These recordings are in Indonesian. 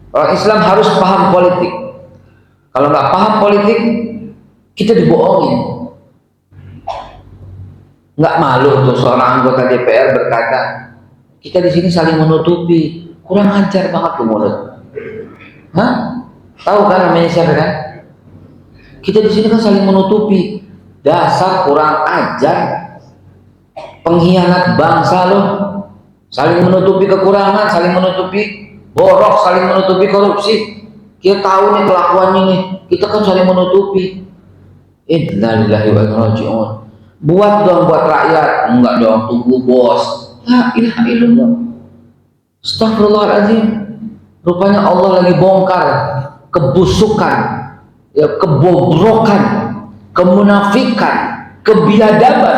Orang Islam harus paham politik. Kalau nggak paham politik, kita dibohongin. Nggak malu tuh seorang anggota DPR berkata, kita di sini saling menutupi. Kurang ajar banget tuh mulut. Hah? Tahu kan namanya siapa kan? Kita di sini kan saling menutupi. Dasar kurang ajar, pengkhianat bangsa loh. Saling menutupi kekurangan, saling menutupi borok, saling menutupi korupsi. Kita tahu nih kelakuannya nih. Kita kan saling menutupi. Innalillahi wa inna ilaihi raji'un. Buat dong buat rakyat, enggak dong tunggu bos. La ilaha illallah. Astagfirullahaladzim. Rupanya Allah lagi bongkar kebusukan, ya, kebobrokan, kemunafikan, kebiadaban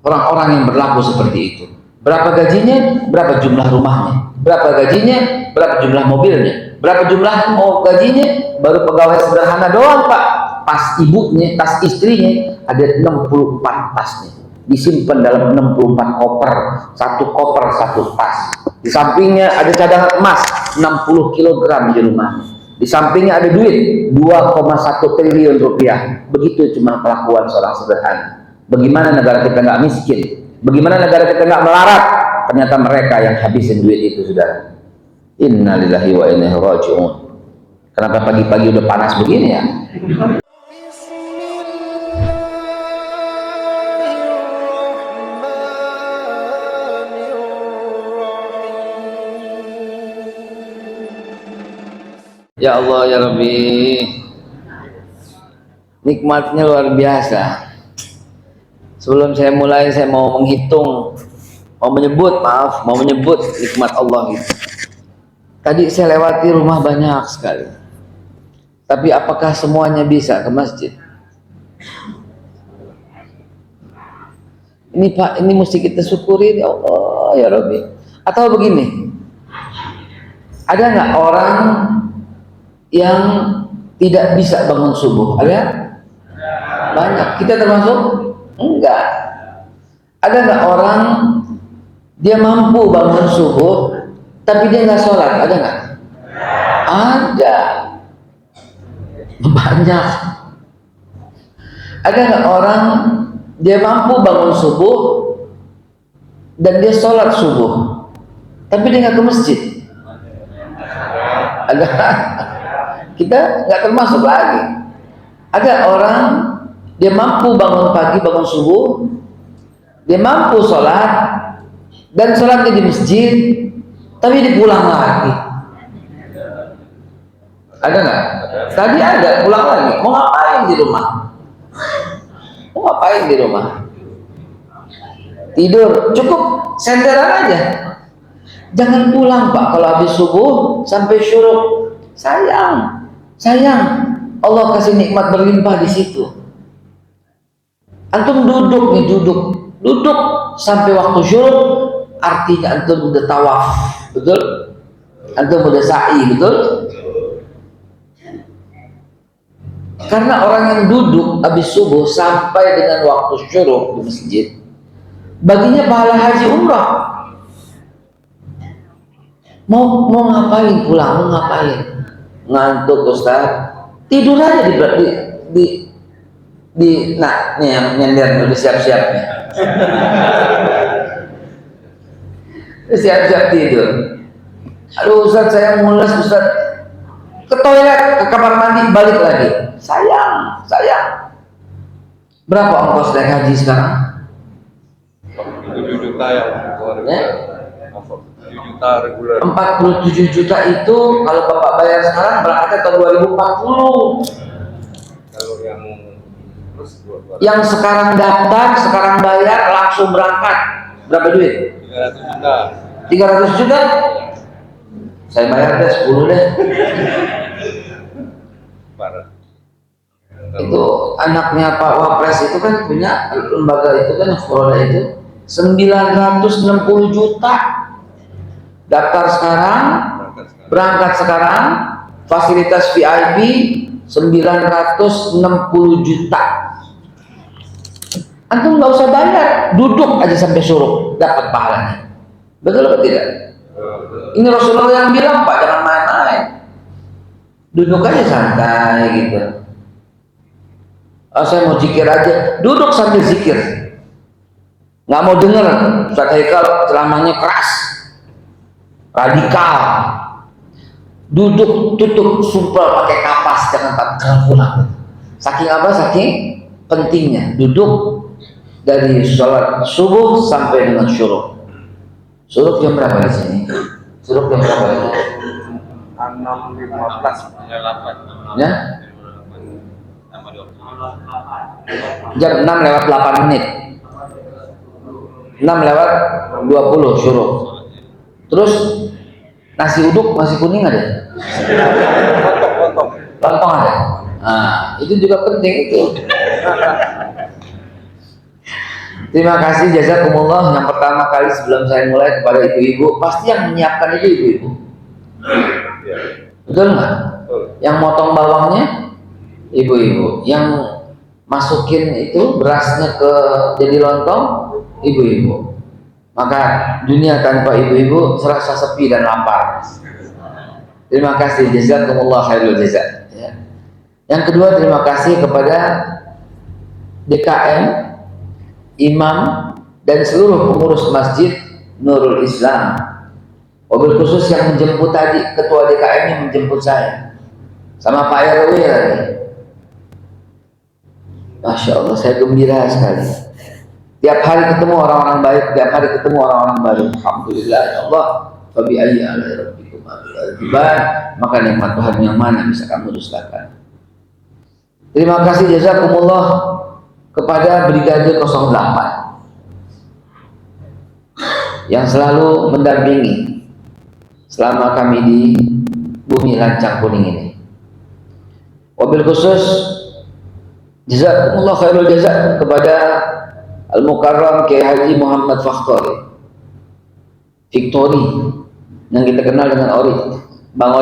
orang-orang yang berlaku seperti itu. Berapa gajinya, berapa jumlah rumahnya, berapa gajinya, berapa jumlah mobilnya, berapa jumlah gajinya, baru pegawai sederhana doang pak. Tas ibunya, tas istrinya ada 64 tasnya, disimpan dalam 64 koper, satu tas. Di sampingnya ada cadangan emas 60 kg di rumah. Di sampingnya ada duit 2,1 triliun rupiah. Begitu cuma kelakuan seorang sederhana. Bagaimana negara kita nggak miskin? Bagaimana negara kita nggak melarat? Ternyata mereka yang habisin duit itu, saudara. Innalillahi wa inna ilaihi raji'un. Kenapa pagi-pagi udah panas begini ya? Ya Allah ya Rabbi, nikmatnya luar biasa. Sebelum saya mulai, saya mau menyebut nikmat Allah itu. Tadi saya lewati rumah banyak sekali, tapi apakah semuanya bisa ke masjid? Ini Pak, ini mesti kita syukuri ya Allah ya Rabbi. Atau begini, ada nggak orang yang tidak bisa bangun subuh? Ada? Banyak. Kita termasuk? Enggak. Ada nggak orang dia mampu bangun subuh tapi dia nggak sholat? Ada nggak? Ada. Banyak. Ada nggak orang dia mampu bangun subuh dan dia sholat subuh tapi dia nggak ke masjid? Ada. Kita nggak termasuk lagi. Ada orang dia mampu bangun pagi, bangun subuh, dia mampu sholat dan sholatnya di masjid, tapi dipulang lagi. Ada nggak? Tadi ada, pulang lagi. Mau ngapain di rumah? Mau ngapain di rumah? Tidur, cukup senderan aja. Jangan pulang Pak kalau habis subuh sampai syuruk. Sayang, Allah kasih nikmat berlimpah di situ. Antum duduk sampai waktu syuruk, artinya antum udah tawaf, betul? Antum udah sa'i, betul? Karena orang yang duduk habis subuh sampai dengan waktu syuruk di masjid, baginya pahala haji umrah. Mau ngapain pulang? Mau ngapain? Ngantuk Ustaz, tidur aja nah nih yang nyender udah siap-siap nih. Siap-siap tidur. Aduh Ustaz, saya mules Ustaz, ke toilet, ke kamar mandi, balik lagi. Sayang. Berapa ongkos naik haji sekarang? 7 juta yang Ya? 7 juta reguler. 47 juta itu kalau Bapak bayar sekarang berangkatnya tahun 2040. Kalau yang sekarang daftar, sekarang bayar, langsung berangkat, berapa duit? 300 juta. 300 juta? Saya bayar deh 10 deh. Parah. Itu anaknya Pak Wapres itu kan punya lembaga itu kan, Flora itu 960 juta. Daftar sekarang, berangkat sekarang, fasilitas VIP 960 juta. Antum nggak usah bayar, duduk aja sampai suruh dapat pahalanya. Betul atau tidak? Ini Rasulullah yang bilang Pak, jangan main-main. Duduk aja santai gitu. Oh, saya mau zikir aja, duduk sambil zikir. Nggak mau denger Ustaz Haikal ceramahnya keras, radikal. Duduk tutup sumpel pakai kapas, jangan tak pulang. Saking apa? Saking pentingnya duduk dari sholat subuh sampai dengan syuruk. Syuruk jam berapa di sini? Syuruk jam berapa? 6.15 Ya? Jam 6 lewat 8 menit. 6 lewat 20 syuruk. Terus nasi uduk masih kuning ada? Lontong ada? Nah, itu juga penting itu. Terima kasih jazakumullah. Yang pertama kali sebelum saya mulai kepada ibu-ibu, pasti yang menyiapkan itu ibu-ibu. Betul nggak? Yang motong bawangnya ibu-ibu, yang masukin itu berasnya ke jadi lontong ibu-ibu. Maka dunia tanpa ibu-ibu serasa sepi dan lapar. Terima kasih, jazakumullah khairul jazak. Ya. Yang kedua, terima kasih kepada DKM, imam dan seluruh pengurus masjid Nurul Islam. Mobil khusus yang menjemput tadi, ketua DKM yang menjemput saya, sama Pak RW lagi. Masya Allah, saya gembira sekali. Tiap hari ketemu orang-orang baik, tiap hari ketemu orang-orang baru. Alhamdulillah ya Allah. Fabi ayyi alaihi rabbikum atiban, maka nikmat Tuhan yang mana bisa kamu dustakan. Terima kasih jazakumullah kepada Brigade 08 yang selalu mendampingi selama kami di bumi lancang kuning ini. Wabil khusus jazakumullah khairul jazak kepada Al-Mukarram Kiai Haji Muhammad Faktori Victory yang kita kenal dengan Ori, Bang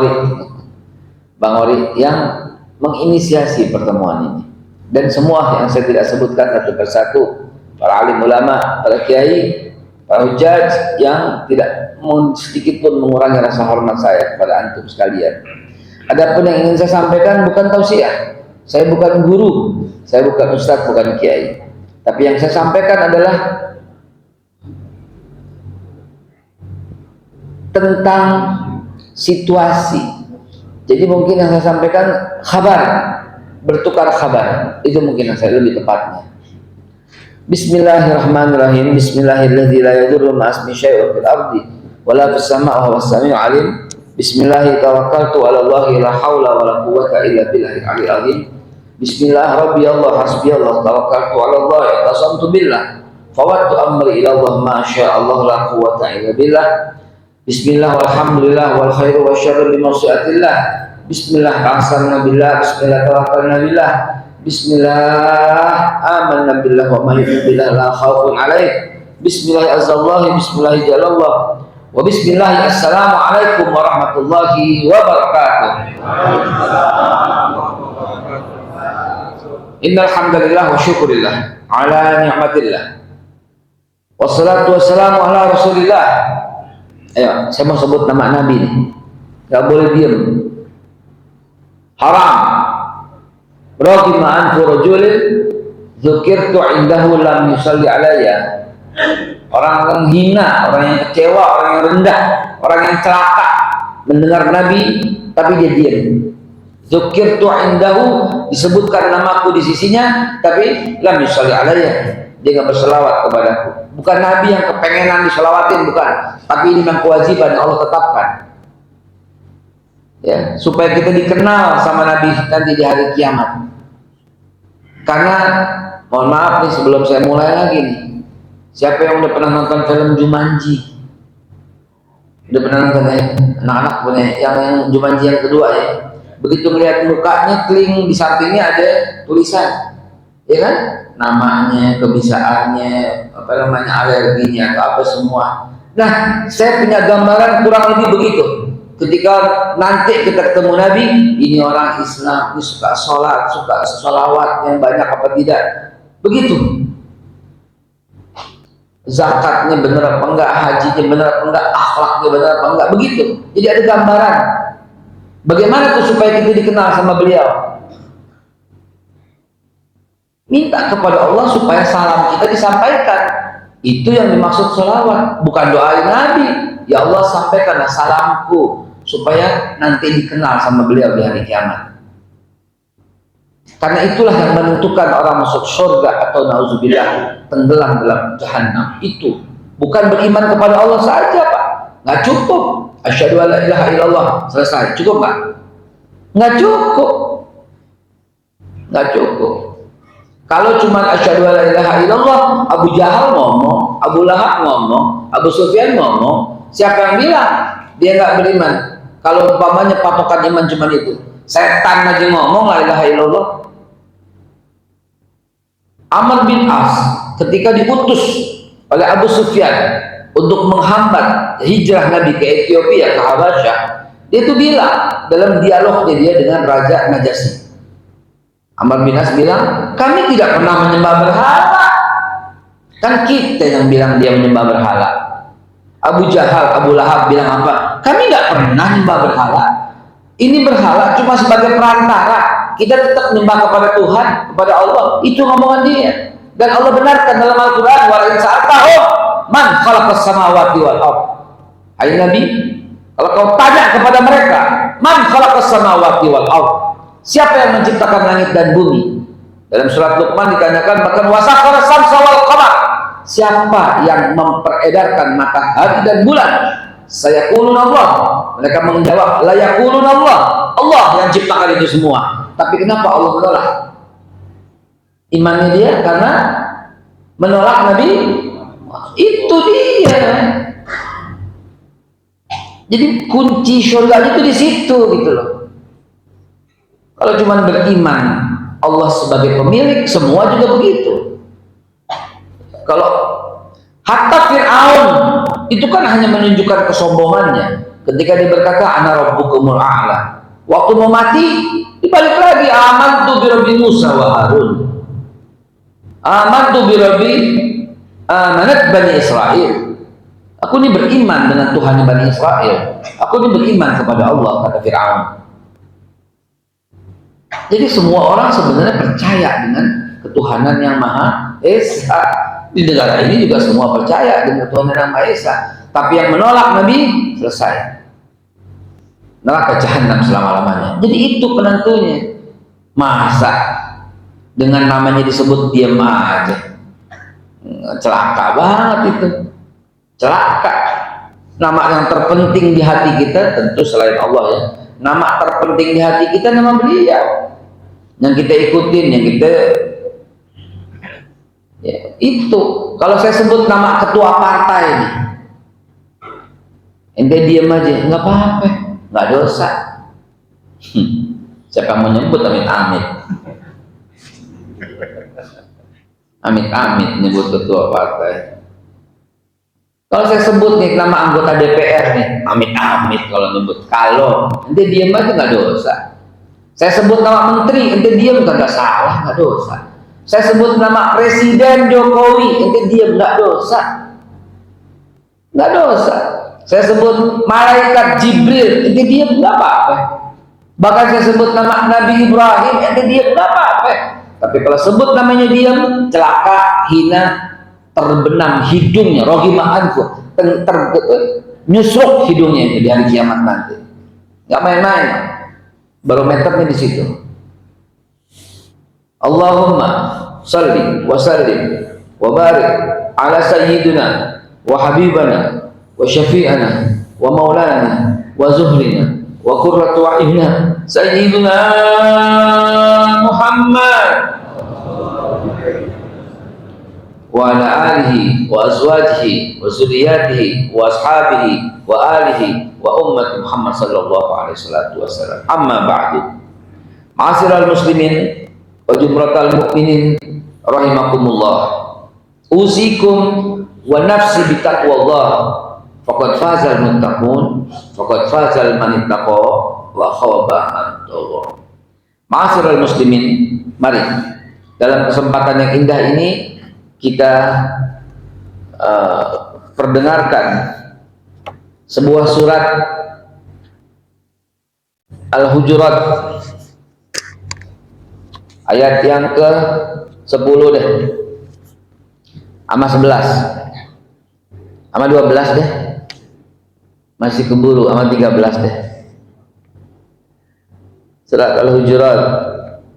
Ori yang menginisiasi pertemuan ini, dan semua yang saya tidak sebutkan satu persatu, para alim ulama, para kiai, para hujaj yang tidak sedikit pun mengurangi rasa hormat saya kepada antum sekalian. Adapun yang ingin saya sampaikan bukan tausiah, saya bukan guru, saya bukan ustadz, bukan kiai, tapi yang saya sampaikan adalah tentang situasi. Jadi mungkin yang saya sampaikan kabar, bertukar kabar, itu mungkin yang saya lebih tepatnya. Bismillahirrahmanirrahim. Bismillahirrahmanirrahim. La yadurru ma'asmi syai'un fil ardi wala fis sama'i wa huwas sami'ul 'alim. Bismillah tawakkaltu 'ala Allahi la haula wala quwwata illa billahil 'aliyyil 'azhim. Bismillah rabbi Allah hasbi Allah tawakkaltu 'ala Allah tasamtu billah fawattu amri ila Allah ma syaa Allah la quwwata illa billah. Bismillah walhamdulillah wal khairu wasyarru bi masyiatillah. Bismillah ta'asalna billah. Bismillah tawakkalna billah. Bismillah amanna billah wa ma billah la khaufun alaih. Bismillah azallah. Bismillah jalallah. Wa bismillah assalamu alaikum warahmatullahi wabarakatuh. Innal hamdalillah wa syukurillah ala ni'matillah. Wassalatu wassalamu ala Rasulillah. Ayo, saya mau sebut nama Nabi nih. Gak boleh diem. Haram. Raqima anfu rajulin dzukirtu indahu lam yusalli alayya. Orang yang hina, orang yang kecewa, orang yang rendah, orang yang celaka mendengar Nabi tapi dia diam. Dzukirtu indahu, disebutkan namaku di sisinya tapi lam yusalli alayya, dia enggak berselawat kepadaku. Bukan Nabi yang kepengenan diselawatin, bukan, tapi ini memang kewajiban yang Allah tetapkan. Ya, supaya kita dikenal sama Nabi nanti di hari kiamat. Karena mohon maaf nih sebelum saya mulai lagi nih, siapa yang udah pernah nonton film Jumanji? Udah pernah nonton ya? Anak-anak punya yang Jumanji yang kedua ya. Begitu melihat mukanya, kling di sampingnya ada tulisan, ya kan? Namanya, kebisaannya, apa namanya, alerginya, atau apa semua. Nah, saya punya gambaran kurang lebih begitu. Ketika nanti kita ketemu Nabi, ini orang Islam, ini suka sholat, suka sholawat yang banyak apa tidak, begitu. Zakatnya benar apa enggak, hajinya benar apa enggak, akhlaknya benar apa enggak, begitu. Jadi ada gambaran. Bagaimana tuh supaya kita dikenal sama beliau? Minta kepada Allah supaya salam kita disampaikan. Itu yang dimaksud sholawat, bukan doain Nabi. Ya Allah, sampaikanlah salamku supaya nanti dikenal sama beliau di hari kiamat. Karena itulah yang menentukan orang masuk surga atau nauzubillah tenggelam dalam jahanam. Itu bukan beriman kepada Allah saja, Pak. Nggak cukup. Asyhadu an la ilaha illallah, selesai. Cukup nggak? Nggak cukup. Nggak cukup. Kalau cuma asyhadu an la ilaha illallah, Abu Jahal ngomong, Abu Lahab ngomong, Abu Sufyan ngomong, siapa yang bilang dia nggak beriman? Kalau umpamanya patokan iman cuma itu, setan lagi ngomong la ilaha illallah. Amr bin As ketika diutus oleh Abu Sufyan untuk menghambat hijrah Nabi ke Ethiopia, ke Habasyah, dia itu bilang dalam dialognya dia dengan Raja Najasyi. Amr bin As bilang, kami tidak pernah menyembah berhala. Kan kita yang bilang dia menyembah berhala. Abu Jahal, Abu Lahab bilang apa? Kami nggak pernah menyembah berhala. Ini berhala cuma sebagai perantara. Kita tetap menyembah kepada Tuhan, kepada Allah. Itu ngomongan dia. Dan Allah benarkan dalam Al-Quran, wa in sa'altahum man khalaqas samawati wal ardh. Hai Nabi, kalau kau tanya kepada mereka, man khalaqas samawati wal ardh, siapa yang menciptakan langit dan bumi? Dalam surat Luqman ditanyakan bahkan wasakhara samsa wal qamar, siapa yang memperedarkan matahari dan bulan? Sayaqulun Allah. Mereka menjawab la yaqulun Allah. Allah yang ciptakan itu semua. Tapi kenapa Allah menolak? Imannya dia karena menolak Nabi. Itu dia. Jadi kunci surga itu di situ gitu loh. Kalau cuma beriman Allah sebagai pemilik, semua juga begitu. Kalau hatta Fir'aun itu kan hanya menunjukkan kesombongannya ketika dia berkata ana rabbukumul a'la. Waktu mau mati dibalik lagi amantu bi rabbi Musa wa Harun. Amantu bi rabbi amanat Bani Israel. Aku ini beriman dengan Tuhan Bani Israel. Aku ini beriman kepada Allah, kata Fir'aun. Jadi semua orang sebenarnya percaya dengan ketuhanan yang Maha Esa. Di negara ini juga semua percaya dengan ketuhanan yang Maha Esa. Tapi yang menolak Nabi, selesai. Neraka jahanam selama-lamanya. Jadi itu penentunya. Masa dengan namanya disebut diam aja. Celaka banget itu. Celaka. Nama yang terpenting di hati kita tentu selain Allah ya. Nama terpenting di hati kita nama beliau. Yang kita ikutin, yang kita ya, itu. Kalau saya sebut nama ketua partai ini, ente diam aja, nggak apa-apa, nggak dosa. Siapa yang mau nyebut amit-amit? Amit-amit nyebut ketua partai. Kalau saya sebut nih nama anggota DPR nih, amit-amit kalau nyebut. Kalau ente diam aja nggak dosa. Saya sebut nama menteri, ente diam nggak salah, nggak dosa. Saya sebut nama Presiden Jokowi, ente diam nggak dosa, nggak dosa. Saya sebut malaikat Jibril, ente diam nggak apa-apa. Bahkan saya sebut nama Nabi Ibrahim, ente diam nggak apa-apa. Tapi kalau sebut namanya diam, celaka, hina, terbenam hidungnya, rohimah anfu, nyusruk hidungnya itu di hari kiamat nanti. Nggak main-main. Barometernya di situ. Allahumma salli wa sallim wa barik ala sayyidina wa habibana wa syafi'ana wa maulana wa zuhrina wa qurratu a'yunina sayyidina Muhammad wa ala alihi wa azwajihi wa zurriyatihi wa ashabihi wa alihi wa ummati Muhammad sallallahu alaihi wasallam. Amma ba'du. Ma'asyiral muslimin wa jumratal mu'minin rahimakumullah. Usikum wa nafsi bitaqwallah. Faqad fazal muttaqun, faqad fazal man ittaqa wa khaba man tagha. Ma'asyiral muslimin, mari dalam kesempatan yang indah ini kita perdengarkan sebuah surat Al-Hujurat ayat yang ke 10 deh, sama 11 sama 12 deh, masih keburu, sama 13 deh. Surat Al-Hujurat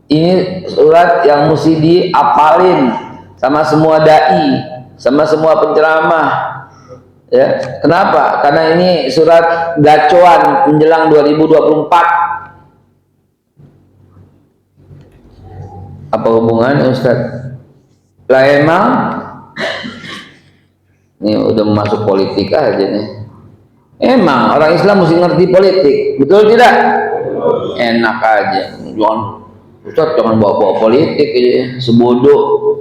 ini surat yang mesti diapalin sama semua dai, sama semua penceramah, ya. Kenapa? Karena ini surat gacoan menjelang 2024. Apa hubungan Ustaz? Lah emang ini udah masuk politik aja nih. Emang orang Islam mesti ngerti politik, betul tidak? Enak aja, Ustaz jangan bawa-bawa politik aja, sebodoh.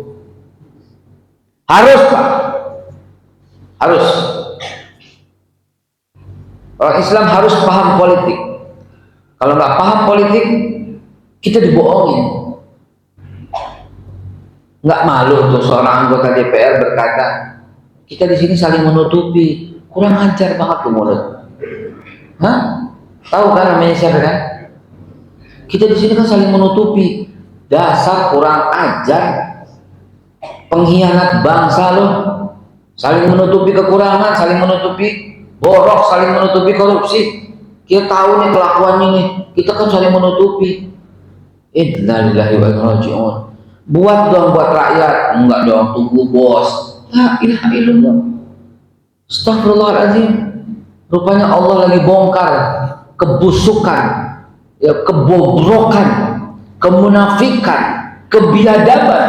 Harus Pak, harus. Orang Islam harus paham politik. Kalau nggak paham politik, kita dibohongin. Nggak malu tuh seorang anggota DPR berkata, kita di sini saling menutupi. Kurang ajar banget tuh mulut. Hah? Tahu kan namanya siapa kan? Kita di sini kan saling menutupi. Dasar kurang ajar, pengkhianat bangsa loh. Saling menutupi kekurangan, saling menutupi borok, saling menutupi korupsi. Kita tahu nih kelakuannya nih. Kita kan saling menutupi. Innalillahi wa inna ilaihi raji'un. Buat dong buat rakyat, enggak dong tunggu bos. La ilaha illallah. Astagfirullahaladzim. Rupanya Allah lagi bongkar kebusukan, ya, kebobrokan, kemunafikan, kebiadaban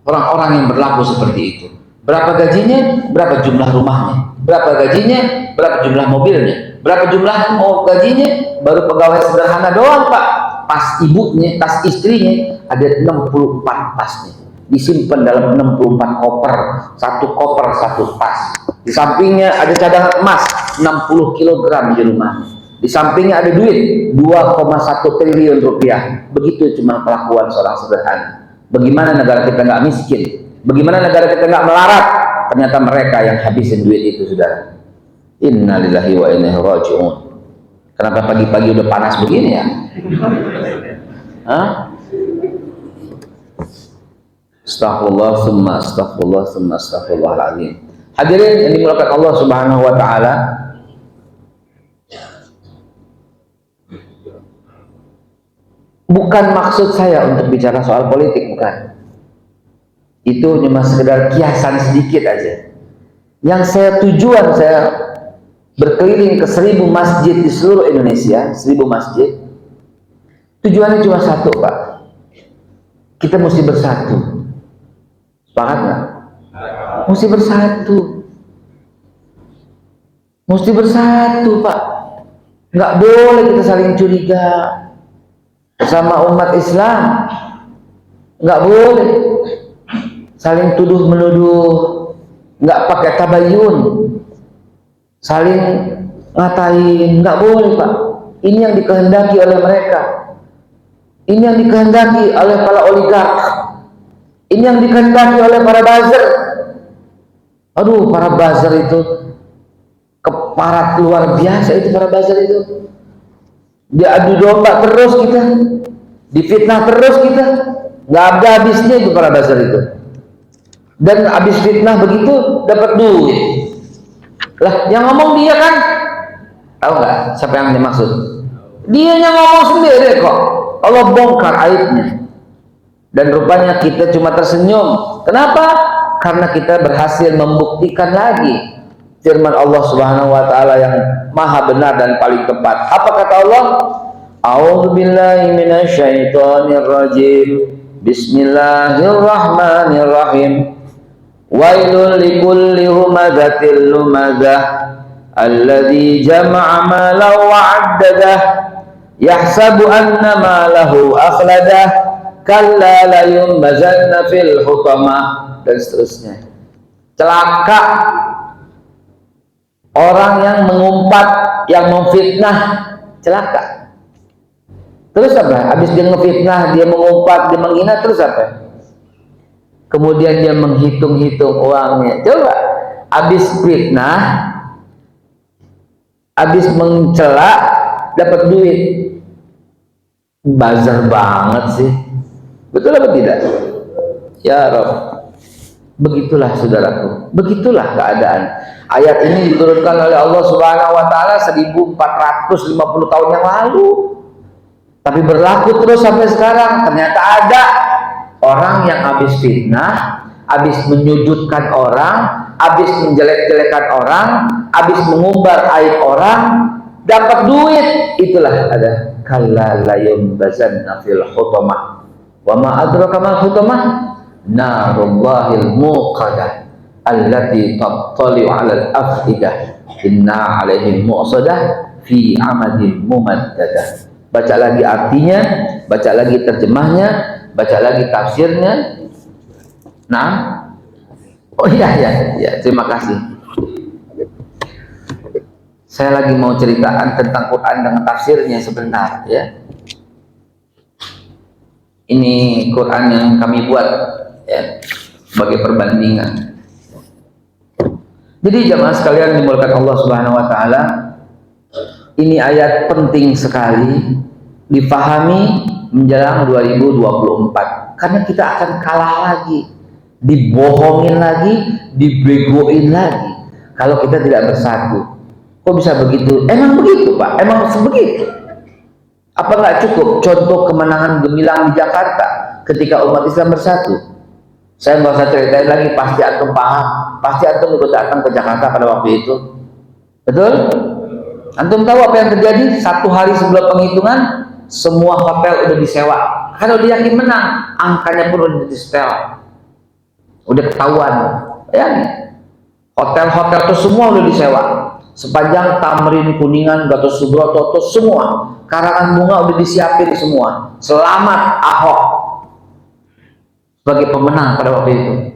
orang-orang yang berlaku seperti itu. Berapa gajinya? Berapa jumlah rumahnya? Berapa gajinya? Berapa jumlah mobilnya? Berapa jumlah gajinya? Baru pegawai sederhana doang Pak. Tas ibunya, tas istrinya ada 64 tasnya, disimpan dalam 64 koper, satu koper satu tas. Di sampingnya ada cadangan emas 60 kg di rumah. Di sampingnya ada duit 2,1 triliun rupiah. Begitu cuma kelakuan seorang sederhana. Bagaimana negara kita nggak miskin? Bagaimana negara kita nggak melarat? Ternyata mereka yang habisin duit itu, saudara. Innalillahi wa inna ilaihi raji'un. Kenapa pagi-pagi udah panas begini ya? Hah? Astaghfirullah, summa astaghfirullah, summa astaghfirullahaladzim. Hadirin yang dimuliakan Allah Subhanahu wa taala, bukan maksud saya untuk bicara soal politik, bukan. Itu cuma sekedar kiasan sedikit aja. Yang tujuan saya berkeliling ke 1000 masjid di seluruh Indonesia, 1000 masjid. Tujuannya cuma satu, Pak. Kita mesti bersatu. Sepakat nggak? Mesti bersatu. Mesti bersatu, Pak. Nggak boleh kita saling curiga bersama umat Islam. Nggak boleh saling tuduh menuduh. Nggak pakai tabayun, saling ngatain, nggak boleh Pak. Ini yang dikehendaki oleh mereka. Ini yang dikehendaki oleh para oligark. Ini yang dikehendaki oleh para buzzer. Aduh, para buzzer itu keparat luar biasa itu, para buzzer itu. Diadu domba terus kita, difitnah terus kita, nggak ada habisnya itu para buzzer itu. Dan habis fitnah begitu dapat duit. Lah, yang ngomong dia kan, tahu nggak siapa yang dimaksud? Dia yang ngomong sendiri kok. Allah bongkar aibnya. Dan rupanya kita cuma tersenyum. Kenapa? Karena kita berhasil membuktikan lagi firman Allah Subhanahu wa taala yang maha benar dan paling tepat. Apa kata Allah? A'udzubillahi minasyaitonirrajim. Bismillahirrahmanirrahim. Wailul likulli humadzatil lumadzah alladzi jama'a malan wa 'addadah yahsabu anna malahu akhladah kalla la yumbazanna fil hutamah, dan seterusnya. Celaka orang yang mengumpat, yang memfitnah, celaka. Terus apa? Habis dia ngefitnah, dia mengumpat, dia menghina, terus apa? Kemudian dia menghitung-hitung uangnya. Coba, habis fitnah, habis mencela, dapat duit. Buzzer banget sih. Betul apa tidak? Ya Rob. Begitulah saudaraku, begitulah keadaan. Ayat ini diturunkan oleh Allah Subhanahu wa taala 1450 tahun yang lalu. Tapi berlaku terus sampai sekarang. Ternyata ada orang yang habis fitnah, habis menyudutkan orang, habis menjelek-jelekan orang, habis mengumbar aib orang, dapat duit. Itulah ada kalla la yumbazanna fil hutamah. Wa ma adraka mal hutamah? Narullahil muqadah allati tattali'u 'alal afidah inna 'alaihim mu'sadah fi 'amadin mumaddadah. Baca lagi artinya, baca lagi terjemahnya, baca lagi tafsirnya. Nah, oh iya, terima kasih. Saya lagi mau ceritakan tentang Quran dengan tafsirnya sebentar ya. Ini Quran yang kami buat ya, sebagai perbandingan. Jadi jamaah sekalian dimulakan Allah Subhanahu wa taala, ini ayat penting sekali dipahami menjelang 2024 karena kita akan kalah lagi, dibohongin lagi, dibegoin lagi kalau kita tidak bersatu. Kok bisa begitu? Emang begitu Pak, emang sebegitu. Apa nggak cukup contoh kemenangan gemilang di Jakarta ketika umat Islam bersatu? Saya nggak usah ceritain lagi, pasti antum paham, pasti antum ikut datang ke Jakarta pada waktu itu, betul? Antum tahu apa yang terjadi? Satu hari sebelum penghitungan, semua hotel udah disewa. Kalau dia yakin menang, angkanya pun udah disetel, udah ketahuan. Ya, hotel-hotel itu semua udah disewa. Sepanjang Tamrin, Kuningan, Gatot Subroto, itu semua karangan bunga udah disiapin semua. Selamat Ahok sebagai pemenang pada waktu itu.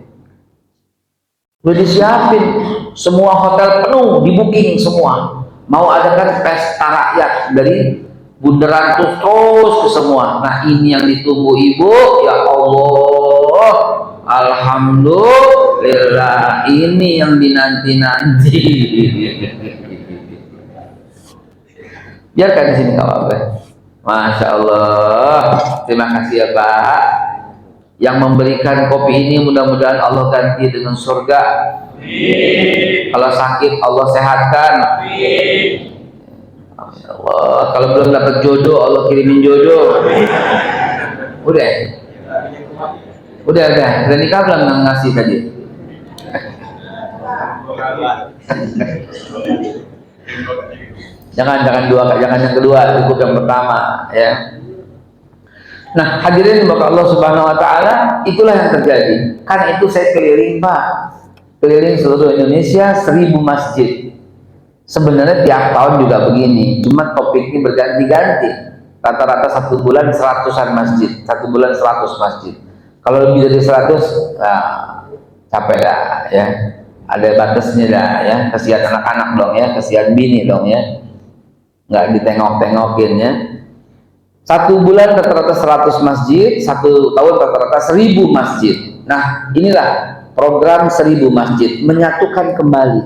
Udah disiapin, semua hotel penuh, di booking semua. Mau adakan pesta rakyat dari bundaran terus ke semua. Nah ini yang ditunggu ibu, ya Allah, alhamdulillah, ini yang dinanti-nanti. Biarkan di sini nggak apa-apa. Masya Allah, terima kasih ya Pak. Yang memberikan kopi ini mudah-mudahan Allah ganti dengan surga. Amin. Kalau sakit Allah sehatkan. Amin. Allah, kalau belum dapat jodoh Allah kirimin jodoh. Udah nikah belum ngasih tadi? jangan yang kedua, cukup yang pertama ya. Nah hadirin maka Allah Subhanahu wa taala, itulah yang terjadi. Karena itu saya keliling Pak, keliling seluruh Indonesia 1000 masjid. Sebenarnya tiap tahun juga begini, cuma topiknya berganti-ganti. Rata-rata satu bulan 100-an masjid, satu bulan 100 masjid. Kalau lebih dari 100, nah, capek dah ya. Ada batasnya dah ya. Kasihan anak-anak dong ya, kasihan bini dong ya. Nggak ditengok-tengokin ya. Satu bulan rata-rata 100 masjid, satu tahun rata-rata 1000 masjid. Nah inilah program 1000 masjid, menyatukan kembali.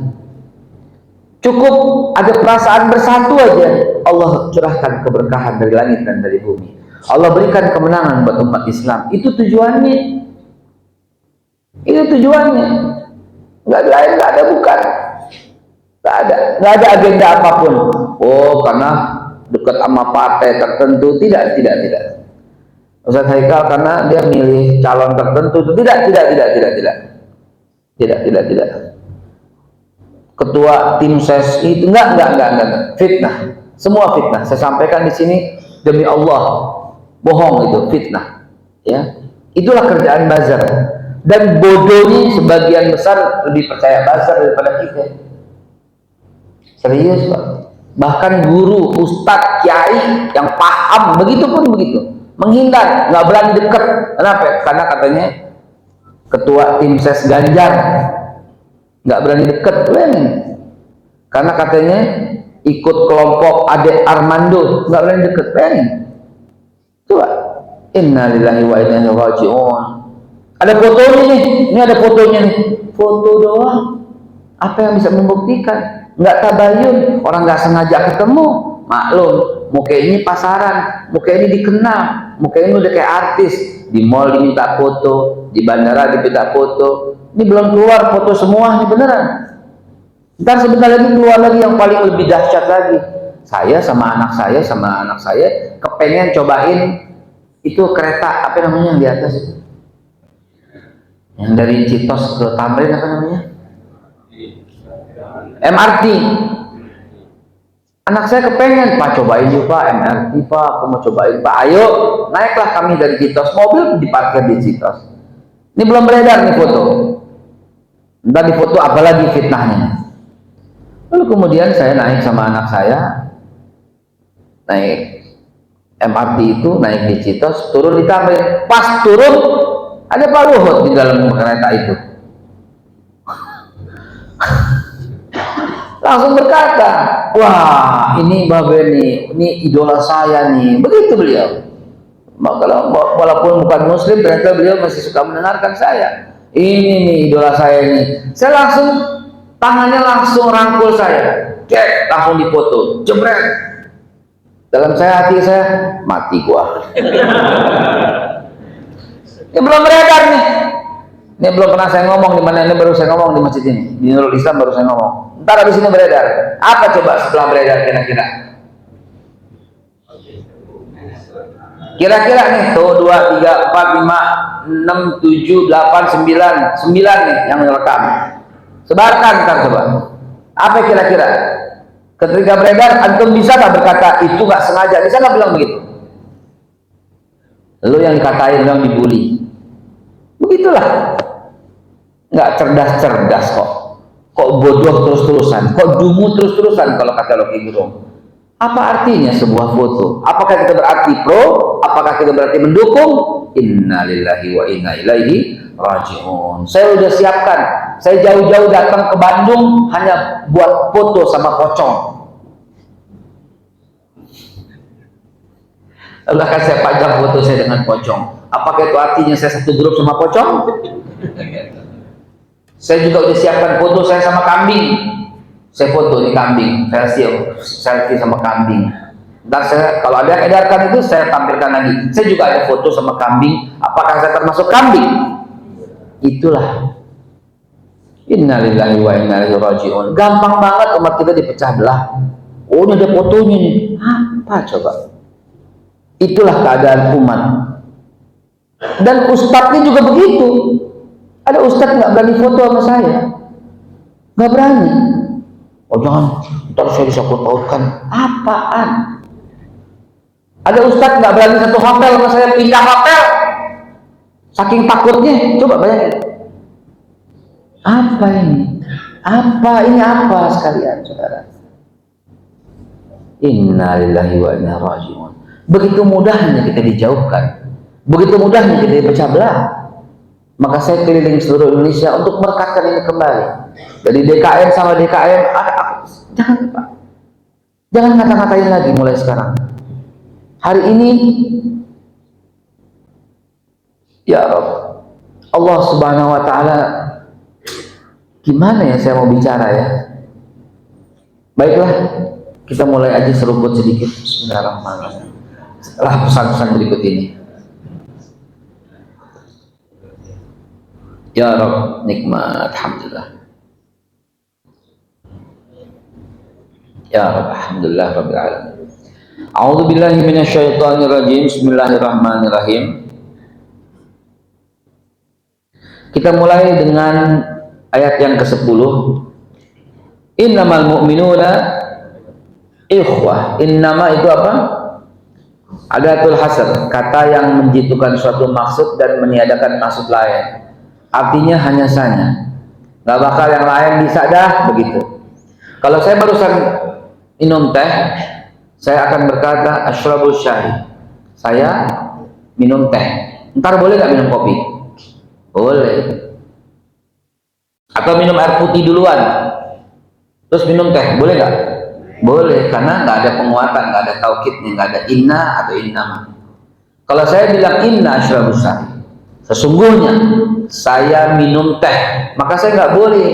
Cukup ada perasaan bersatu aja, Allah curahkan keberkahan dari langit dan dari bumi. Allah berikan kemenangan buat umat Islam. Itu tujuannya. Itu tujuannya. Nggak lain, nggak ada bukan. Nggak ada agenda apapun. Oh, karena dekat sama partai tertentu, tidak. Ustaz Haikal karena dia milih calon tertentu, tidak. Ketua tim ses itu enggak. Fitnah. Semua fitnah. Saya sampaikan di sini demi Allah. Bohong itu, fitnah. Ya. Itulah kerjaan buzzer. Dan bodohnya sebagian besar lebih percaya buzzer daripada kita. Serius, Pak. Bahkan guru, ustadz, kiai yang paham begitu pun begitu, menghindar, nggak berani dekat. Kenapa? Karena katanya ketua tim ses Ganjar nggak berani dekat, karena katanya ikut kelompok Ade Armando, nggak berani dekat. Coba, innalillahi wa inna ilaihi raji'un. Ada fotonya nih, ini ada fotonya nih, foto doang. Apa yang bisa membuktikan? Nggak tabayun, orang nggak sengaja ketemu, maklum muka ini pasaran, muka ini dikenal, muka ini udah kayak artis, di mall diminta foto, di bandara diminta foto. Ini belum keluar foto semua, ini beneran. Ntar sebentar lagi keluar lagi yang paling lebih dahsyat lagi. Saya sama anak saya kepengen cobain itu kereta apa namanya yang di atas itu, yang dari Citos ke Tamrin apa namanya, MRT. Anak saya kepengen, Pak cobain yuk Pak MRT Pak, aku mau cobain Pak. Ayo naiklah kami dari Citos, mobil diparkir di Citos. Ini belum beredar nih foto, entah di foto apalagi fitnahnya. Lalu kemudian saya naik sama anak saya, naik MRT itu, naik di Citos, turun di Tamrin. Pas turun ada Pak Luhut di dalam kereta itu. Langsung berkata, wah ini Mbak Beni, ini idola saya nih. Begitu beliau. Maka walaupun bukan muslim, ternyata beliau masih suka mendengarkan saya. Ini nih idola saya ini. Saya langsung, tangannya langsung rangkul saya. Cek, langsung dipoto. Jebret. Dalam hati saya, mati gua. Ini belum beredar nih. Ini belum pernah saya ngomong di mana, ini baru saya ngomong di masjid ini. Di Nurul Islam baru saya ngomong. Ntar habis ini beredar. Apa coba setelah beredar kira-kira? Kira-kira nih, tuh 2, 3, 4, 5, 6, 7, 8, 9 nih yang rekam. Sebarkan ntar coba. Apa kira-kira? Ketika beredar, antum bisa nggak berkata itu nggak sengaja? Bisa nggak bilang begitu? Lu yang dikatain, lu yang dibully. Begitulah. Nggak cerdas-cerdas kok. Kok bodoh terus-terusan? Kok dungu terus-terusan kalau kata Rocky Gerung? Apa artinya sebuah foto? Apakah kita berarti pro? Apakah kita berarti mendukung? Innalillahi wa inna ilaihi raji'un. Saya udah siapkan. Saya jauh-jauh datang ke Bandung hanya buat foto sama pocong. Lalu akan saya pajang foto saya dengan pocong. Apakah itu artinya saya satu grup sama pocong? Saya juga udah siapkan foto saya sama kambing. Saya foto di kambing, selfie sama kambing. Dan saya, kalau ada yang edarkan itu, saya tampilkan lagi. Saya juga ada foto sama kambing. Apakah saya termasuk kambing? Itulah. Innalillahi wa inna ilaihi raji'un. Gampang banget umat kita dipecah belah. Oh, ini ada fotonya nih. Apa coba? Itulah keadaan umat. Dan ustadznya juga begitu. Ada ustadz nggak berani foto sama saya, nggak berani. Oh jangan, ntar saya disangkut-pautkan. Apaan? Ada ustadz nggak berani satu hotel sama saya, pindah hotel, saking takutnya. Coba bayangin. Apa ini? Apa sekalian, saudara? Innalillahi wa inna ilaihi raji'un. Begitu mudahnya kita dijauhkan, begitu mudahnya kita dipecah belah. Maka saya keliling seluruh Indonesia untuk merekatkan ini kembali. Dari DKM sama DKM, jangan Pak, jangan ngata-ngatain lagi mulai sekarang. Hari ini, ya Rabb, Allah Subhanahu Wa Taala, gimana ya saya mau bicara ya? Baiklah, kita mulai aja seruput sedikit. Bismillahirrahmanirrahim. Setelah pesan-pesan berikut ini. Ya Rabb, nikmat, alhamdulillah. Ya Rabb, alhamdulillah rabbil alamin. A'udzu billahi minasyaitonir rajim. Bismillahirrahmanirrahim. Kita mulai dengan ayat yang ke-10. Innamal mu'minuna ikhwah. Innama itu apa? Adatul hasr, kata yang menjitukan suatu maksud dan meniadakan maksud lain. Artinya hanya saja, nggak bakal yang lain bisa dah begitu. Kalau saya barusan minum teh, saya akan berkata asyrabul syai, saya minum teh. Ntar boleh nggak minum kopi? Boleh. Atau minum air putih duluan, terus minum teh, boleh nggak? Boleh, karena nggak ada penguatan, nggak ada taukidnya, nggak ada inna atau innama. Kalau saya bilang inna asyrabul syai, sesungguhnya saya minum teh, maka saya nggak boleh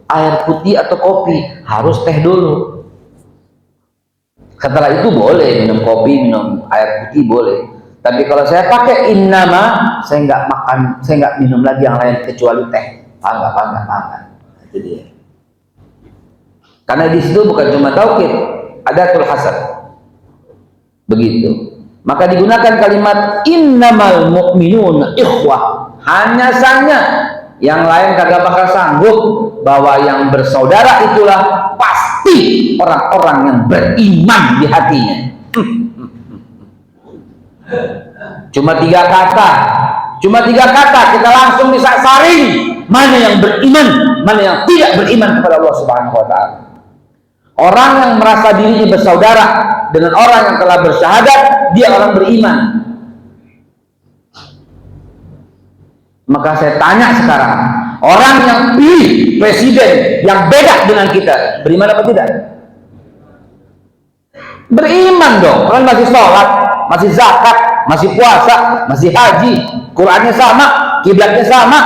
air putih atau kopi, harus teh dulu. Setelah itu boleh minum kopi, minum air putih boleh. Tapi kalau saya pakai innama, saya nggak makan, saya nggak minum lagi yang lain kecuali teh. Paham. Itu dia. Karena di situ bukan cuma tauhid, ada tul hasad. Begitu. Maka digunakan kalimat innamal mu'minuna ikhwah. Hanya saja yang lain kagak bakal sanggup, bahwa yang bersaudara itulah pasti orang-orang yang beriman di hatinya. Cuma tiga kata kita langsung bisa saring mana yang beriman, mana yang tidak beriman kepada Allah Subhanahu wa taala. Orang yang merasa dirinya bersaudara dengan orang yang telah bersyahadat, dia orang beriman. Maka saya tanya sekarang, orang yang pilih presiden yang beda dengan kita, beriman apa tidak? Beriman dong. Orang masih sholat, masih zakat, masih puasa, masih haji, Qurannya sama, kiblatnya sama,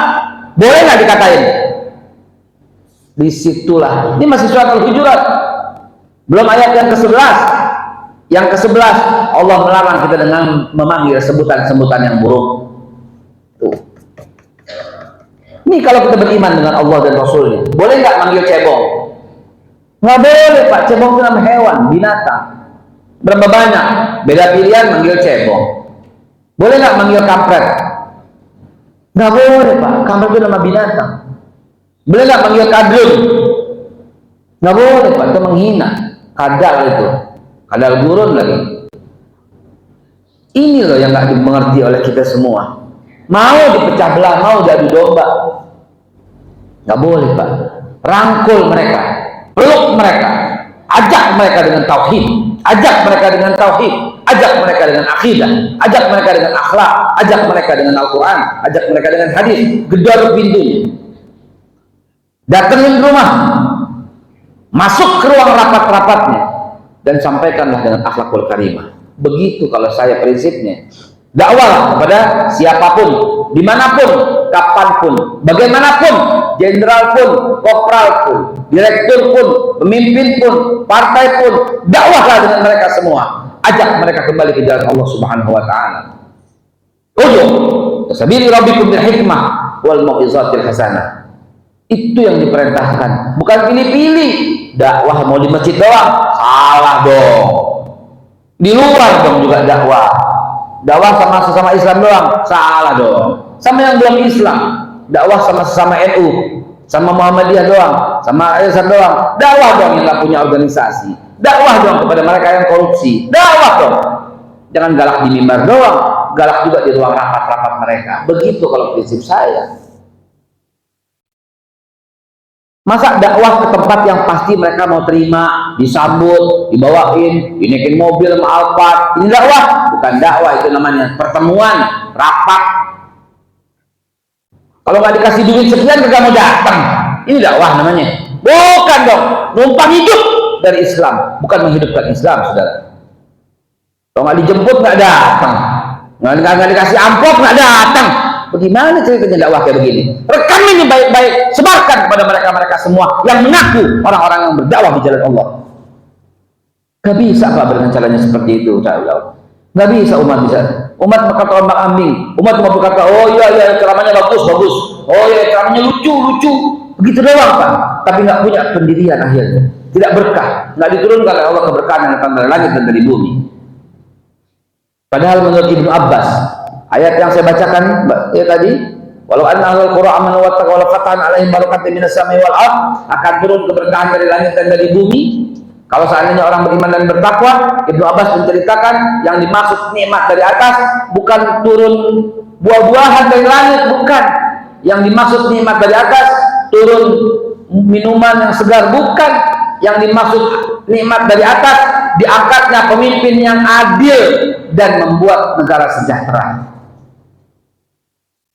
boleh nggak dikatain? Disitulah, ini masih surat Al-Hujurat, belum ayat yang ke-11. Yang ke-11, Allah melarang kita dengan memanggil sebutan-sebutan yang buruk. Tuh. Ini kalau kita beriman dengan Allah dan Rasulnya, boleh nggak manggil cebong? Nggak boleh Pak, cebong itu nama hewan, binatang. Berapa banyak? Beda pilihan manggil cebong. Boleh nggak manggil kampret? Nggak boleh Pak, kampret itu nama binatang. Boleh nggak manggil kadrun? Nggak boleh Pak, itu menghina. Kadal itu, kadal gurun lagi. Ini loh yang nggak dimengerti oleh kita semua. Mau dipecah belah, mau diadu domba, nggak boleh Pak. Rangkul mereka, peluk mereka, ajak mereka dengan tauhid, ajak mereka dengan tauhid, ajak mereka dengan akidah, ajak mereka dengan akhlak, ajak mereka dengan Al-Quran, ajak mereka dengan hadis. Gedor pintunya, datengin rumah, masuk ke ruang rapat-rapatnya, dan sampaikanlah dengan akhlakul karimah. Begitu kalau saya prinsipnya. Dakwah kepada siapapun, dimanapun, kapanpun, bagaimanapun, jenderal pun, kopral pun, direktur pun, pemimpin pun, partai pun, dakwahlah dengan mereka semua. Ajak mereka kembali ke jalan Allah Subhanahu wa taala. Ud'u sabili rabbikum bil hikmah wal mau'izatil hasanah. Itu yang diperintahkan, bukan pilih-pilih. Dakwah mau di masjid doang, salah dong. Di luar dong juga dakwah. Dakwah sama sesama Islam doang, salah dong. Sama yang belum Islam, dakwah sama sesama NU, sama Muhammadiyah doang, sama Islam doang. Dakwah dong yang nggak punya organisasi. Dakwah dong kepada mereka yang korupsi. Dakwah dong. Jangan galak di mimbar doang, galak juga di ruang rapat-rapat mereka. Begitu kalau prinsip saya. Masa dakwah ke tempat yang pasti mereka mau terima, disambut, dibawain, dinaikin mobil sama Alphard. Ini dakwah? Bukan dakwah, itu namanya pertemuan, rapat. Kalau nggak dikasih duit sekian, mereka mau datang. Ini dakwah namanya. Bukan dong, numpang hidup dari Islam, bukan menghidupkan Islam, saudara. Kalau nggak dijemput nggak datang, nggak dikasih amplop nggak datang. Bagaimana ceritanya dakwah kayak begini? Rekam ini baik-baik, sebarkan kepada mereka-mereka semua yang mengaku orang-orang yang berdakwah di jalan Allah. Gak bisa Pak dengan caranya seperti itu, gak bisa umat bisa. Umat berkata ombak-ambing, umat mau berkata, oh iya ceramahnya bagus, oh iya ceramahnya lucu, begitu doang Pak. Tapi nggak punya pendirian akhirnya, tidak berkah, nggak diturunkan oleh Allah keberkahan yang datang dari langit dan dari bumi. Padahal menurut Ibnu Abbas, ayat yang saya bacakan ya tadi, walau anna ahlul qura amanu wattaqaw la fatahna alaihim barakatin minas samai wal ard, akan turun keberkahan dari langit dan dari bumi. Kalau seandainya orang beriman dan bertakwa, Ibnu Abbas menceritakan yang dimaksud nikmat dari atas bukan turun buah-buahan dari langit, bukan. Yang dimaksud nikmat dari atas turun minuman yang segar, bukan. Yang dimaksud nikmat dari atas diangkatnya pemimpin yang adil dan membuat negara sejahtera.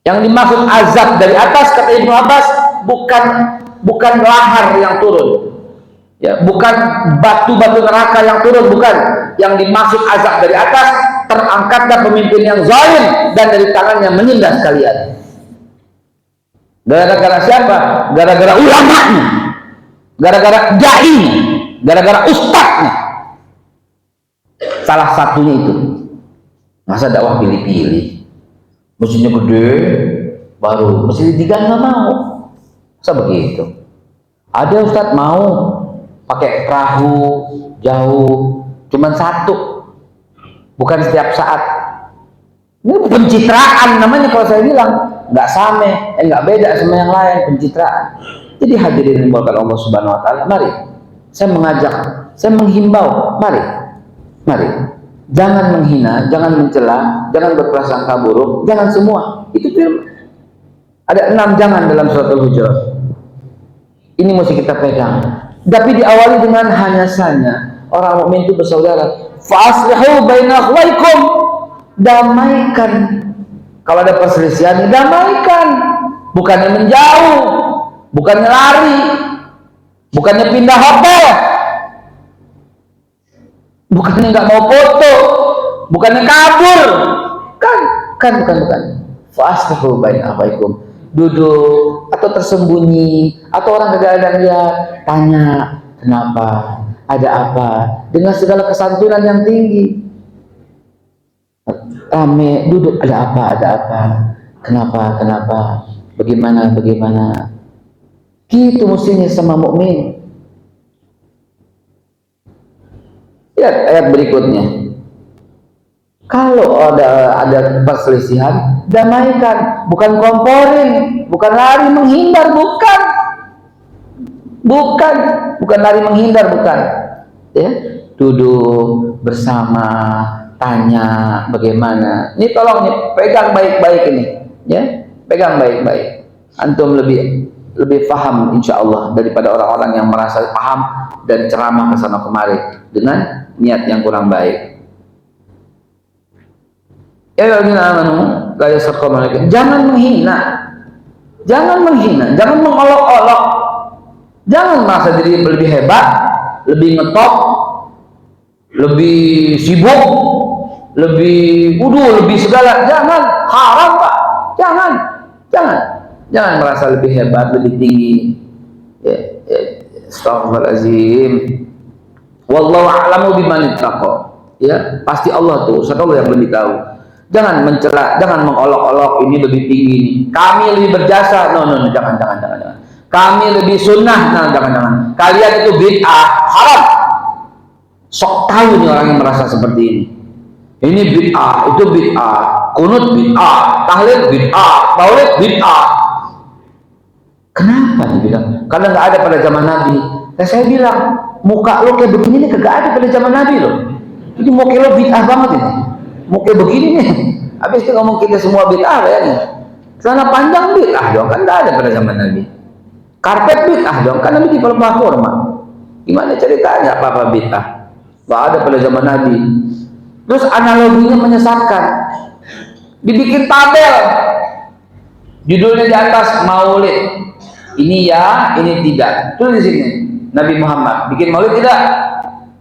Yang dimaksud azab dari atas, kata Ibnu Abbas, bukan lahar yang turun, ya, bukan batu-batu neraka yang turun, bukan. Yang dimaksud azab dari atas, terangkatnya pemimpin yang zalim dan dari tangannya menindas kalian. Gara-gara siapa? Gara-gara ulamanya, gara-gara dai, gara-gara ustadznya. salah satunya itu. Masa dakwah pilih-pilih, mesinnya gede, baru mesin tiga nggak mau. Masa begitu? Ada Ustadz mau pakai perahu jauh, cuman satu, bukan setiap saat. Ini pencitraan namanya kalau saya bilang, nggak sama, nggak beda sama yang lain, pencitraan. Jadi hadirin dimulakan Allah Subhanahu Wa Taala, mari saya mengajak, saya menghimbau, mari, jangan menghina, jangan mencela, jangan berprasangka buruk, jangan semua. Itu firman. Ada 6 jangan dalam surat Al-Hujurat. Ini mesti kita pegang. Tapi diawali dengan hanya saja orang mukmin itu bersaudara. Fa'aslihu baina akhwaikum, damaikan. Kalau ada perselisihan, damaikan. Bukannya menjauh, bukannya lari, bukannya pindah hotel, bukannya nggak mau foto, bukannya kabur, bukan. Fa'aslihu baina akhwaikum, duduk atau tersembunyi atau orang kagak ada lihat, tanya kenapa, ada apa, dengan segala kesantunan yang tinggi. Rame duduk, ada apa, kenapa, bagaimana, gitu mestinya sama mukmin. Lihat ayat berikutnya. Kalau ada perselisihan, damaikan, bukan komporin, bukan lari menghindar, bukan lari menghindar, bukan. Ya, duduk bersama, tanya bagaimana. Ini tolong nih, pegang baik-baik ini, ya, pegang baik-baik. Antum lebih paham insya Allah daripada orang-orang yang merasa paham dan ceramah ke sana kemari dengan niat yang kurang baik. Ya jangan menghina, jangan mengolok-olok, jangan merasa diri lebih hebat, lebih ngetop, lebih sibuk, lebih segala. Jangan, haram Pak. Jangan merasa lebih hebat, lebih tinggi. Astagfirullahaladzim. Wallahu a'lamu biman ittaqa. Ya, pasti Allah tuh, Allah yang lebih tahu. Jangan mencela, jangan mengolok-olok, ini lebih tinggi, kami lebih berjasa, no, jangan. Kami lebih sunnah, no, jangan. Kalian itu bid'ah, haram. Sok tahu nih orang yang merasa seperti ini. Ini bid'ah, itu bid'ah, kunut bid'ah, tahlil bid'ah, maulid bid'ah. Kenapa dibilang? Karena nggak ada pada zaman Nabi. Dan saya bilang, muka lo kayak begini nih kagak ada pada zaman Nabi lo. Jadi muka lo bid'ah banget ini. Muka begini nih, habis itu ngomong kita semua bid'ah ya nih. Celana panjang bid'ah dong, kan nggak ada pada zaman Nabi. Karpet bid'ah dong, kan Nabi di pelepah kurma. Gimana ceritanya apa bid'ah? Nggak ada pada zaman Nabi. Terus analoginya menyesatkan. Dibikin tabel, judulnya di atas maulid. Ini ya, ini tidak. Tulis di sini. Nabi Muhammad bikin maulid tidak?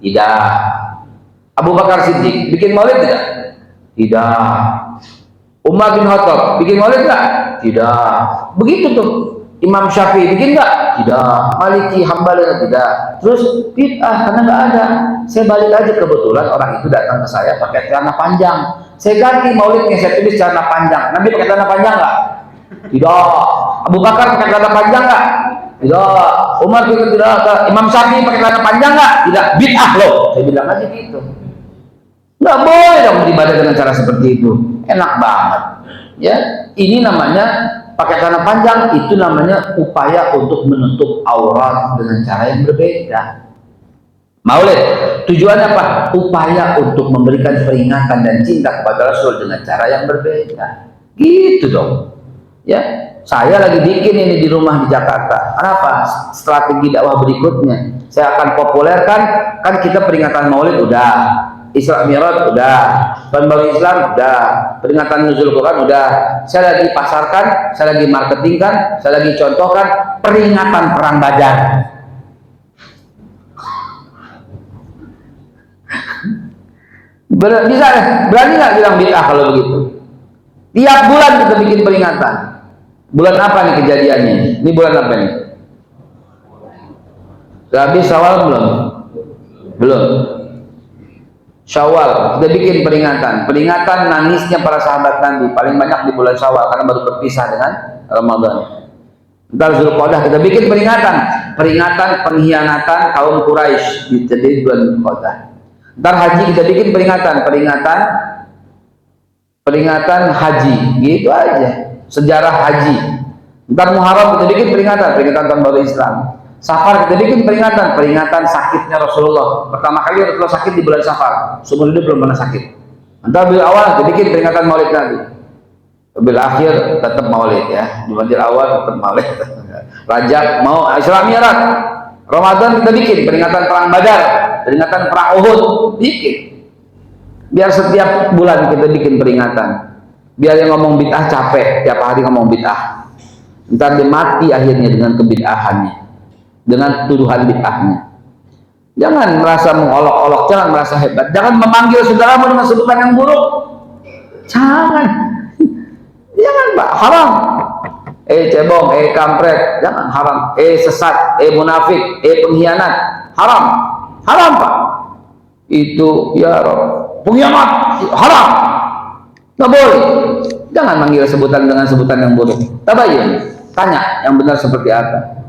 Tidak. Abu Bakar Siddiq bikin maulid tidak? Tidak. Umar bin Khattab bikin maulid enggak? Tidak. Begitu tuh. Imam Syafi'i bikin enggak? Tidak. Maliki, Hambali tidak. Terus bid'ah karena enggak ada. Saya balik aja, kebetulan orang itu datang ke saya pakai celana panjang. Saya ganti maulidnya, saya tulis celana panjang. Nabi pakai celana panjang enggak? Tidak. Abu Bakar pakai celana panjang enggak? Tidak. Umar juga tidak. Imam Syafi'i pakai celana panjang enggak? Tidak. Bid'ah loh. Saya bilang aja gitu. Nggak boleh dong beribadah dengan cara seperti itu. Enak banget. Ya, ini namanya pakai celana panjang, itu namanya upaya untuk menutup aurat dengan cara yang berbeda. Maulid tujuannya apa? Upaya untuk memberikan peringatan dan cinta kepada Rasul dengan cara yang berbeda. Gitu dong. Ya, saya lagi bikin ini di rumah di Jakarta. Apa? Strategi dakwah berikutnya. Saya akan populerkan, kan kita peringatan Maulid udah, Isra Mi'raj udah, Tahun Baru Islam udah, peringatan Nuzul Quran udah. Saya lagi pasarkan, saya lagi marketingkan, saya lagi contohkan peringatan Perang Badar. Bisa, berani nggak bilang bid'ah kalau begitu? Tiap bulan kita bikin peringatan. Bulan apa nih kejadiannya? Ini bulan apa nih? Sudah habis Syawal belum? Belum. Syawal kita bikin peringatan nangisnya para sahabat Nabi paling banyak di bulan Syawal karena baru berpisah dengan Ramadan. Ntar Zulqa'dah kita bikin peringatan pengkhianatan kaum Quraisy di bulan Zulqa'dah. Ntar haji kita bikin peringatan haji, gitu aja, sejarah haji. Ntar Muharram kita bikin peringatan tahun baru Islam. Safar kita bikin peringatan sakitnya Rasulullah. Pertama kali Rasulullah sakit di bulan Safar, seumur hidup belum pernah sakit. Ntar bil awal kita bikin peringatan Maulid Nabi. Bil akhir tetap Maulid ya, di Bil awal tetap Maulid. Rajab mau Isra Mi'raj. Ramadan kita bikin peringatan perang Badar, peringatan perang Uhud, bikin. Biar setiap bulan kita bikin peringatan. Biar yang ngomong bid'ah capek, tiap hari ngomong bid'ah. Ntar dia mati akhirnya dengan kebid'ahannya, dengan tuduhan bid'ahnya. Jangan merasa mengolok-olok, jangan merasa hebat, jangan memanggil saudaramu dengan sebutan yang buruk. Jangan Pak, haram. Cebong, kampret, jangan, haram. Sesat, munafik, pengkhianat, haram Pak. Itu ya pengkhianat, haram, nggak boleh. Jangan manggil sebutan dengan sebutan yang buruk. Tabayun, tanya yang benar seperti apa.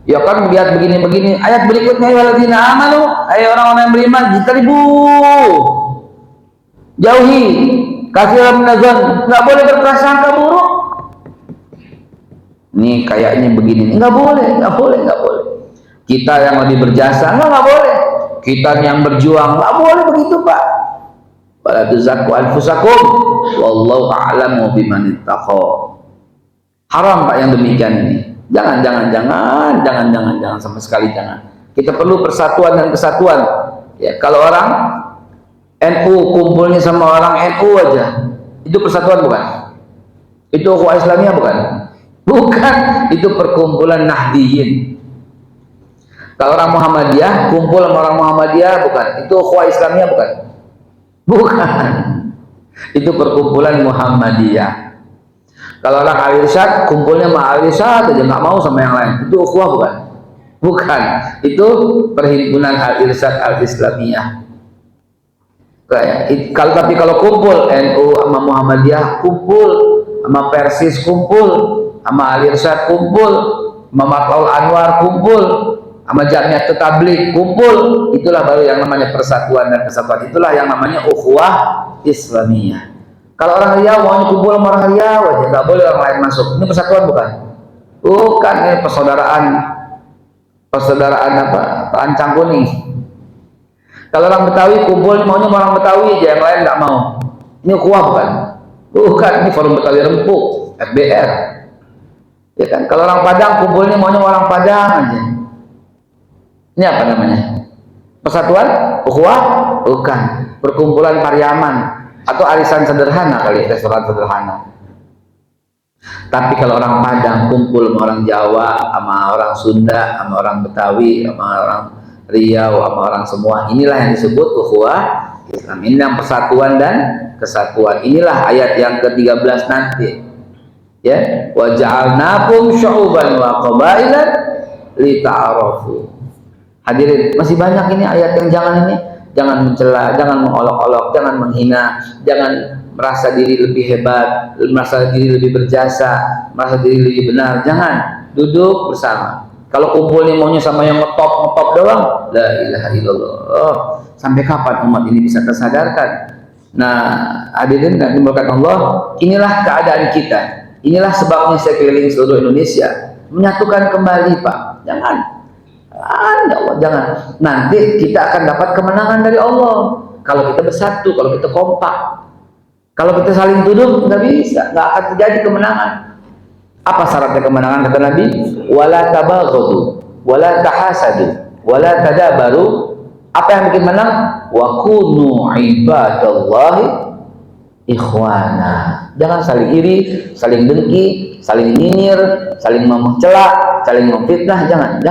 Ya kan lihat begini-begini. Ayat berikutnya, ya alladzina amanu, orang-orang yang beriman, jitaribu, jauhi katsiran minaz-dzann, nggak boleh berprasangka buruk. Ini kayaknya begini, nggak boleh. Kita yang lebih berjasa, nggak boleh. Kita yang berjuang, nggak boleh begitu Pak. Wala tuzakku anfusakum, wallahu a'lamu biman ittaqa. Haram Pak yang demikian ini. Jangan sama sekali jangan. Kita perlu persatuan dan kesatuan. Ya, kalau orang NU kumpulnya sama orang NU aja, itu persatuan bukan? Itu ukhuwah Islamiyah bukan? Bukan, itu perkumpulan Nahdiyin. Kalau orang Muhammadiyah kumpul sama orang Muhammadiyah bukan? Itu ukhuwah Islamiyah bukan? Bukan. Itu perkumpulan Muhammadiyah. Kalau orang Al-Irsyad kumpulnya sama Al-Irsyad aja, nggak mau sama yang lain, itu ukhuwah bukan? Bukan, itu perhimpunan Al-Irsyad Al-Islamiyah. Tapi kalau kumpul NU sama Muhammadiyah kumpul, sama Persis kumpul, sama Al-Irsyad kumpul, sama Matlaul Anwar kumpul, sama Jamiat Tabligh kumpul, itulah baru yang namanya persatuan dan kesatuan. Itulah yang namanya ukhuwah Islamiyah. Kalau orang Riau maunya kumpul sama orang Riau aja, nggak boleh orang lain masuk. Ini persatuan bukan? Bukan, ini persaudaraan apa? Rancang kuning. Kalau orang Betawi kumpul maunya sama orang Betawi aja, yang lain nggak mau. Ini ukhuwah bukan? Bukan, ini Forum Betawi Rempuk, FBR. Ya kan? Kalau orang Padang kumpulnya maunya sama orang Padang aja. Ini apa namanya? Persatuan? Ukhuwah? Bukan. Perkumpulan Pariaman atau arisan sederhana kali, restoran sederhana. Tapi kalau orang Padang kumpul sama orang Jawa, sama orang Sunda, sama orang Betawi, sama orang Riau, sama orang semua, inilah yang disebut ukhuwah Islam. Ini yang persatuan dan kesatuan. Inilah ayat yang ke-13 nanti. Ya, wa ja'alnakum syu'uban wa qabailan lita'arafu. Hadirin, masih banyak ini ayat yang jangan mencela, jangan mengolok-olok, jangan menghina, jangan merasa diri lebih hebat, merasa diri lebih berjasa, merasa diri lebih benar. Jangan, duduk bersama. Kalau kumpulnya maunya sama yang ngetop doang, la ilaha illallah. Sampai kapan umat ini bisa tersadarkan? Nah, hadirin dan dimulakan Allah, inilah keadaan kita. Inilah sebabnya saya keliling seluruh Indonesia, menyatukan kembali Pak. Jangan. Ya Allah, jangan. Nanti kita akan dapat kemenangan dari Allah kalau kita bersatu, kalau kita kompak. Kalau kita saling tuduh, nggak bisa, nggak akan terjadi kemenangan. Apa syaratnya kemenangan kata Nabi? Wala tabaghadu, wala tahasadu, wala tadabaru. Apa yang bikin menang? Wa kunu ibadallahi ikhwana. Jangan saling iri, saling dengki, saling nyinyir, saling mencela, saling memfitnah. Jangan.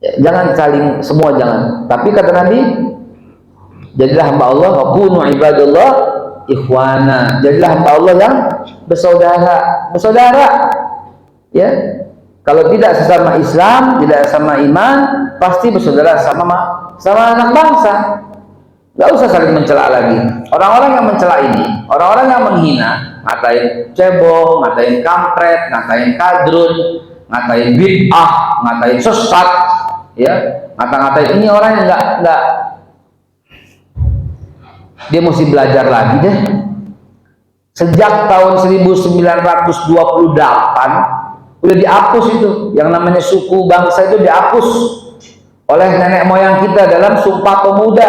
Ya, jangan saling, semua jangan. Tapi kata Nabi, jadilah hamba Allah, wa kunu ibadallah ikhwana. Jadilah hamba Allah yang bersaudara. Ya. Kalau tidak sesama Islam, tidak sama iman, pasti bersaudara sama anak bangsa. Gak usah saling mencela lagi. Orang-orang yang mencela ini, orang-orang yang menghina, ngatain cebong, ngatain kampret, ngatain kadrun, ngatain bid'ah, ngatain sesat, ya, ngata-ngatain ini orang yang nggak, dia mesti belajar lagi deh. Sejak tahun 1928 udah dihapus itu, yang namanya suku bangsa itu dihapus oleh nenek moyang kita dalam Sumpah Pemuda.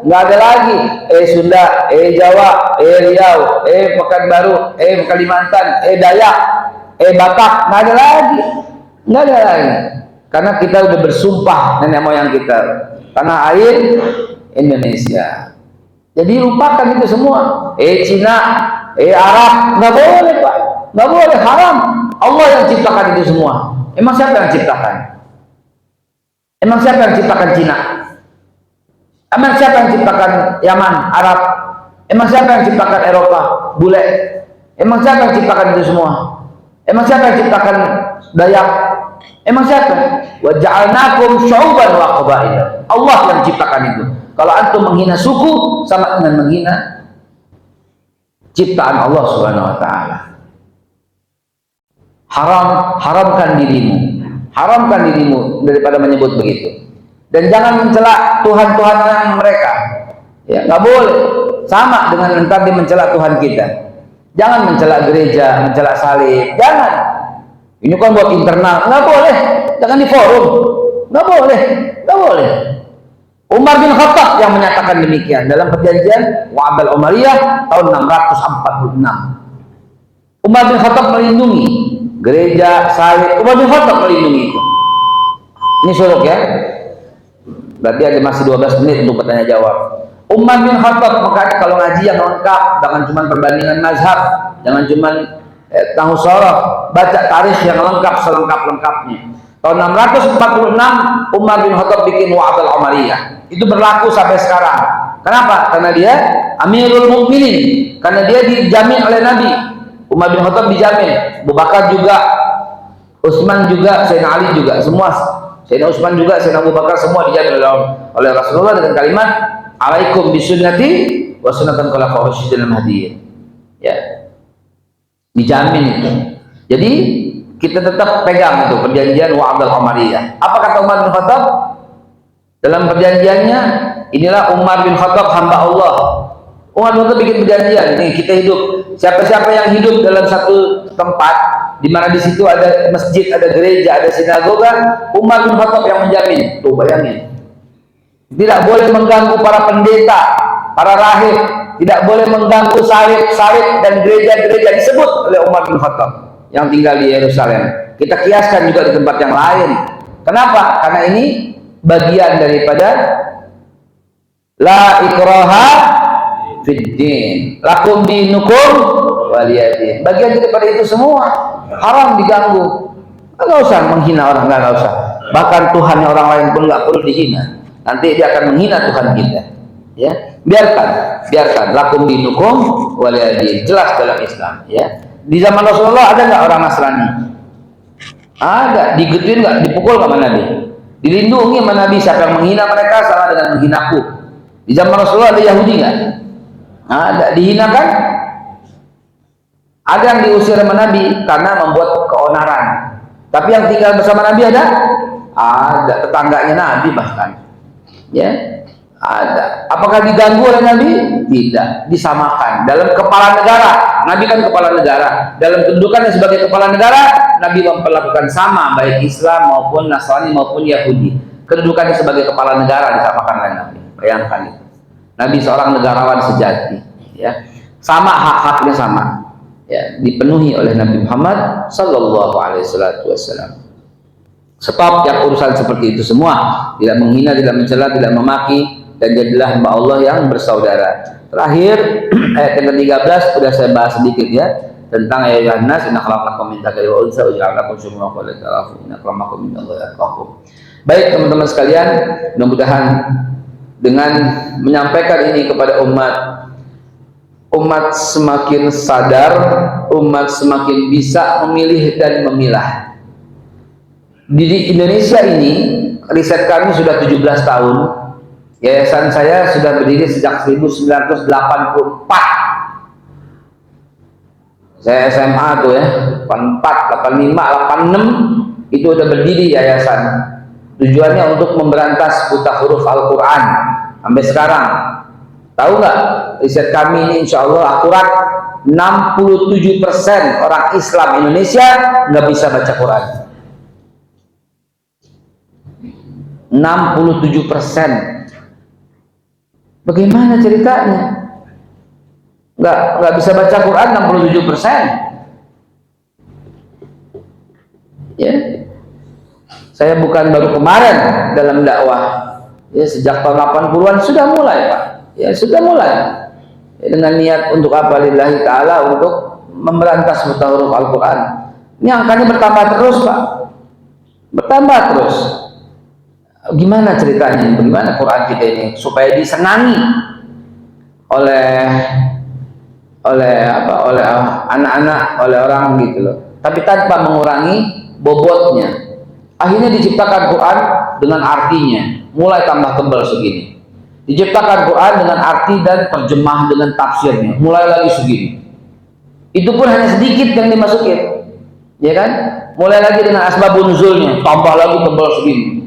Nggak ada lagi Sunda, Jawa, Riau, Pekanbaru, Kalimantan, Dayak, Batak. Nggak ada lagi, nggak ada lagi, karena kita udah bersumpah nenek moyang kita, tanah air Indonesia. Jadi lupakan itu semua. Cina, Arab, nggak boleh Pak, nggak boleh, haram. Allah yang ciptakan itu semua. Emang siapa yang ciptakan? Emang siapa yang ciptakan Cina? Emang siapa yang ciptakan Yaman, Arab? Emang siapa yang ciptakan Eropa, bule? Emang siapa yang ciptakan itu semua? Emang siapa yang ciptakan Dayak? Emang siapa? Wa ja'alnakum syu'uban wa qabaila. Allah yang ciptakan itu. Kalau antum menghina suku, sama dengan menghina ciptaan Allah Subhanahu wa taala. Haramkan dirimu daripada menyebut begitu. Dan jangan mencela Tuhan-Tuhan mereka. Ya, nggak boleh. Sama dengan entar dia mencela Tuhan kita. Jangan mencela gereja, mencela salib. Jangan. Ini kan buat internal. Nggak boleh. Jangan di forum. Nggak boleh. Nggak boleh. Umar bin Khattab yang menyatakan demikian dalam perjanjian Wa'dal Umariyah tahun 646. Umar bin Khattab melindungi gereja, salib. Umar bin Khattab melindungi itu. Ini suruk ya. Berarti ada masih 12 menit untuk bertanya jawab. Umar bin Khattab, makanya kalau ngaji yang lengkap, jangan cuma perbandingan mazhab, jangan cuma tahu sorof, baca tarikh yang lengkap selengkap-lengkapnya. Tahun 646 Umar bin Khattab bikin Wa'dal Umariyah. Itu berlaku sampai sekarang. Kenapa? Karena dia Amirul Mukminin, karena dia dijamin oleh Nabi. Umar bin Khattab dijamin, Abu Bakar juga, Utsman juga, Sayyidina Ali juga, semua, Sayyidina Utsman juga, Sayyidina Abu Bakar, semua dijamin oleh Rasulullah dengan kalimat alaikum bisunnati wa sunnatul khulafaur rasyidin al-mahdiyyin. Ya, dijamin itu. Jadi kita tetap pegang itu perjanjian Wa'dal Umariyah. Apa kata Umar bin Khattab dalam perjanjiannya? Inilah Umar bin Khattab, hamba Allah. Umar bin Khattab bikin perjanjian. Nih kita hidup. Siapa-siapa yang hidup dalam satu tempat di mana di situ ada masjid, ada gereja, ada sinagoga, Umar bin Khattab yang menjamin. Tuh bayangin. Tidak boleh mengganggu para pendeta, para rahib. Tidak boleh mengganggu salib dan gereja-gereja disebut oleh Umar bin Khattab yang tinggal di Yerusalem. Kita kiaskan juga di tempat yang lain. Kenapa? Karena ini bagian daripada la ikraha fid din, lakum dinukum waliyadin. Bagian daripada itu semua. Haram diganggu. Enggak usah menghina orang, enggak usah. Bahkan Tuhannya orang lain pun enggak perlu dihina. Nanti dia akan menghina Tuhan kita. Ya, biarkan. Lakum dinukum waliyadin. Jelas dalam Islam. Ya. Di zaman Rasulullah ada nggak orang Nasrani? Ada. Digituin nggak? Dipukul nggak sama Nabi? Dilindungi sama Nabi. Siapa yang menghina mereka sama dengan menghinaku. Di zaman Rasulullah ada Yahudi nggak? Ada. Dihina kan? Ada yang diusir sama Nabi karena membuat keonaran. Tapi yang tinggal bersama Nabi ada? Ada. Tetangganya Nabi bahkan. Ya. Ada. Apakah diganggu oleh Nabi? Tidak. Disamakan. Dalam kepala negara, Nabi kan kepala negara. Dalam kedudukannya sebagai kepala negara, Nabi memperlakukan sama, baik Islam maupun Nasrani maupun Yahudi. Kedudukannya sebagai kepala negara disamakan oleh Nabi. Bayangkan itu. Nabi seorang negarawan sejati. Ya. Sama hak-haknya sama. Ya. Dipenuhi oleh Nabi Muhammad Sallallahu Alaihi Wasallam. Sebab yang urusan seperti itu semua, tidak menghina, tidak mencela, tidak memaki, dan jadilah hamba Allah yang bersaudara. Terakhir ayat yang ke-13 sudah saya bahas sedikit ya, tentang ayat nas inna khalaqnakum min dzakarin wa unsa wa ja'alnakum syu'uban wa qaba'ila inna akramakum indallahi atqakum. Baik teman-teman sekalian, mudah-mudahan dengan menyampaikan ini kepada umat semakin sadar, umat semakin bisa memilih dan memilah. Di Indonesia ini, riset kami sudah 17 tahun. Yayasan saya sudah berdiri sejak 1984. Saya SMA tuh ya, 84, 85, 86 itu udah berdiri yayasan. Tujuannya untuk memberantas buta huruf Al-Quran sampai sekarang. Tahu nggak? Riset kami ini insya Allah akurat. 67% orang Islam Indonesia nggak bisa baca Quran. 67%. Bagaimana ceritanya? Nggak bisa baca Quran 67%. Ya, saya bukan baru kemarin dalam dakwah. Ya, sejak tahun 80-an sudah mulai, Pak. Ya, sudah mulai. Ya, dengan niat untuk apa? Lillahi ta'ala, untuk memberantas buta huruf Al-Quran. Ini angkanya bertambah terus, Pak. Bertambah terus. Gimana ceritanya? Bagaimana Quran kita ini supaya disenangi oleh anak-anak, oleh orang gitu loh. Tapi tanpa mengurangi bobotnya. Akhirnya diciptakan Quran dengan artinya, mulai tambah tebal segini. Diciptakan Quran dengan arti dan terjemah dengan tafsirnya, mulai lagi segini. Itu pun hanya sedikit yang dimasukin, ya kan? Mulai lagi dengan asbabun nuzulnya, tambah lagi tebal segini.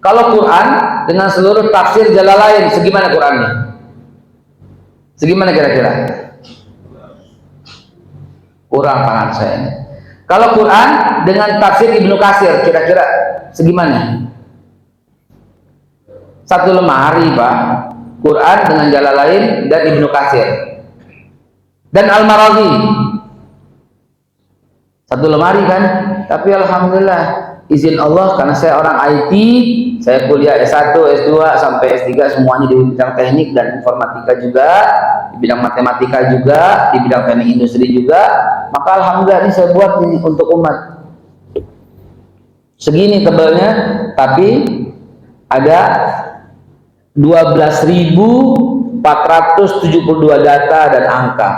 Kalau Quran dengan seluruh tafsir Jalalain, segimana Qurannya? Segimana kira-kira? Kurang tangan saya. Kalau Quran dengan tafsir Ibnu Katsir, kira-kira segimana? Satu lemari, Pak. Quran dengan Jalalain dan Ibnu Katsir dan Al-Marazi. Satu lemari kan? Tapi alhamdulillah, izin Allah, karena saya orang IT, saya kuliah S1, S2 sampai S3 semuanya di bidang teknik dan informatika juga, di bidang matematika juga, di bidang teknik industri juga. Maka alhamdulillah ini saya buat ini untuk umat. Segini tebalnya, tapi ada 12.472 data dan angka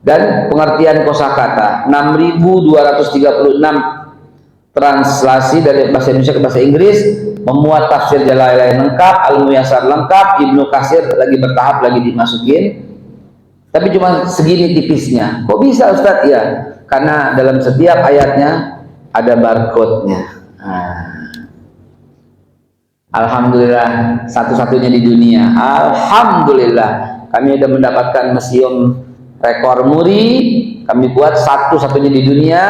dan pengertian kosakata, 6.236 translasi dari bahasa Indonesia ke bahasa Inggris, memuat tafsir Jalalain lengkap, Al-Muyassar lengkap, Ibnu Katsir lagi bertahap lagi dimasukin. Tapi cuma segini tipisnya. Kok bisa Ustadz? Ya, karena dalam setiap ayatnya ada barcode-nya. Alhamdulillah, satu-satunya di dunia. Alhamdulillah, kami sudah mendapatkan museum rekor muri. Kami buat satu-satunya di dunia.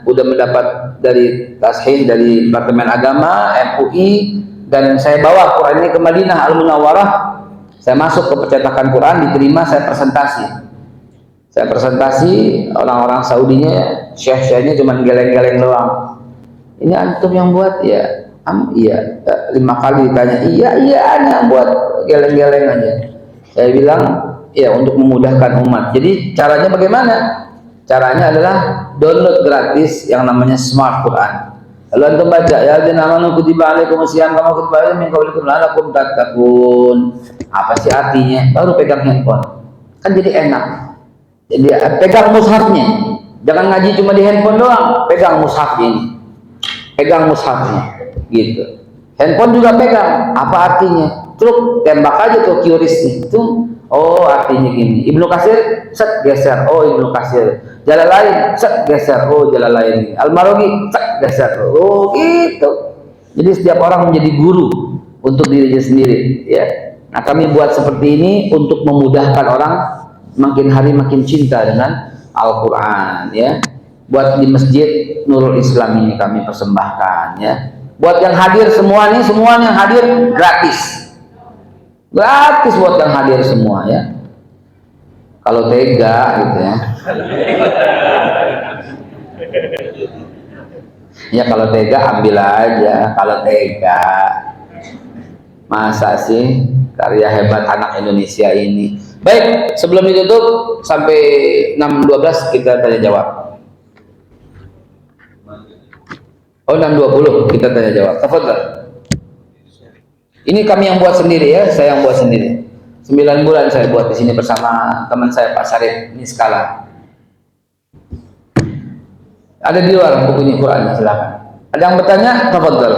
Udah mendapat dari Tashih dari Departemen Agama MUI, dan saya bawa Quran ini ke Madinah Al-Munawwarah. Saya masuk ke percetakan Quran, diterima, saya presentasi. Orang-orang Saudinya, syekh-syekhnya cuma geleng-geleng doang. Ini antum yang buat? Ya. Iya. 5 kali ditanya, iya yang buat, geleng-geleng aja. Saya bilang ya, untuk memudahkan umat. Jadi caranya bagaimana? Caranya adalah download gratis yang namanya Smart Quran. Lalu antum baca, ya namanya kutiba alaikumusiyam kama kutiba alaikum min qablikum la'allakum tattaqun. Apa sih artinya? Baru pegang handphone. Kan jadi enak. Jadi pegang mushafnya. Jangan ngaji cuma di handphone doang, pegang mushafnya ini. Pegang mushafnya. Gitu. Handphone juga pegang. Apa artinya? Truk tembak aja tuh QRIS-nya. Itu oh artinya gini. Ibnu Katsir set geser. Oh Ibnu Katsir. Jalalain set geser. Oh Jalalain. Al-Marazi set geser. Oh gitu. Jadi setiap orang menjadi guru untuk dirinya sendiri, ya. Nah, kami buat seperti ini untuk memudahkan orang makin hari makin cinta dengan Al-Quran, ya. Buat di Masjid Nurul Islam ini kami persembahkan, ya. Buat yang hadir semua nih, semua yang hadir gratis. Gratis buat yang hadir semua, ya. Kalau tega gitu ya. Ya kalau tega ambil aja, kalau tega. Masa sih karya hebat anak Indonesia ini. Baik, sebelum ditutup sampai 6.12 kita tanya jawab. Oh 6.20 kita tanya jawab. Tafadhol. Ini kami yang buat sendiri ya, saya yang buat sendiri. 9 bulan saya buat di sini bersama teman saya Pak Syarif. Ini skala. Ada di luar bukunya Quran, silakan. Ada yang bertanya? Tafadhal.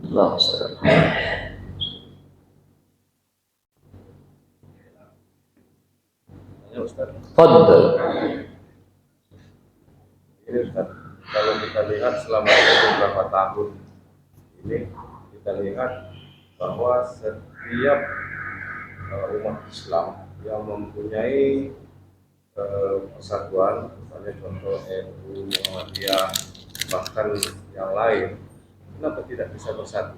Allahu akbar. Ya Ustaz. Tafadhal. Ini Ustaz, kalau kita lihat selama beberapa tahun ini, kita lihat bahwa setiap umat Islam yang mempunyai persatuan, misalnya contoh NU, Muhammadiyah, bahkan yang lain, kenapa tidak bisa bersatu?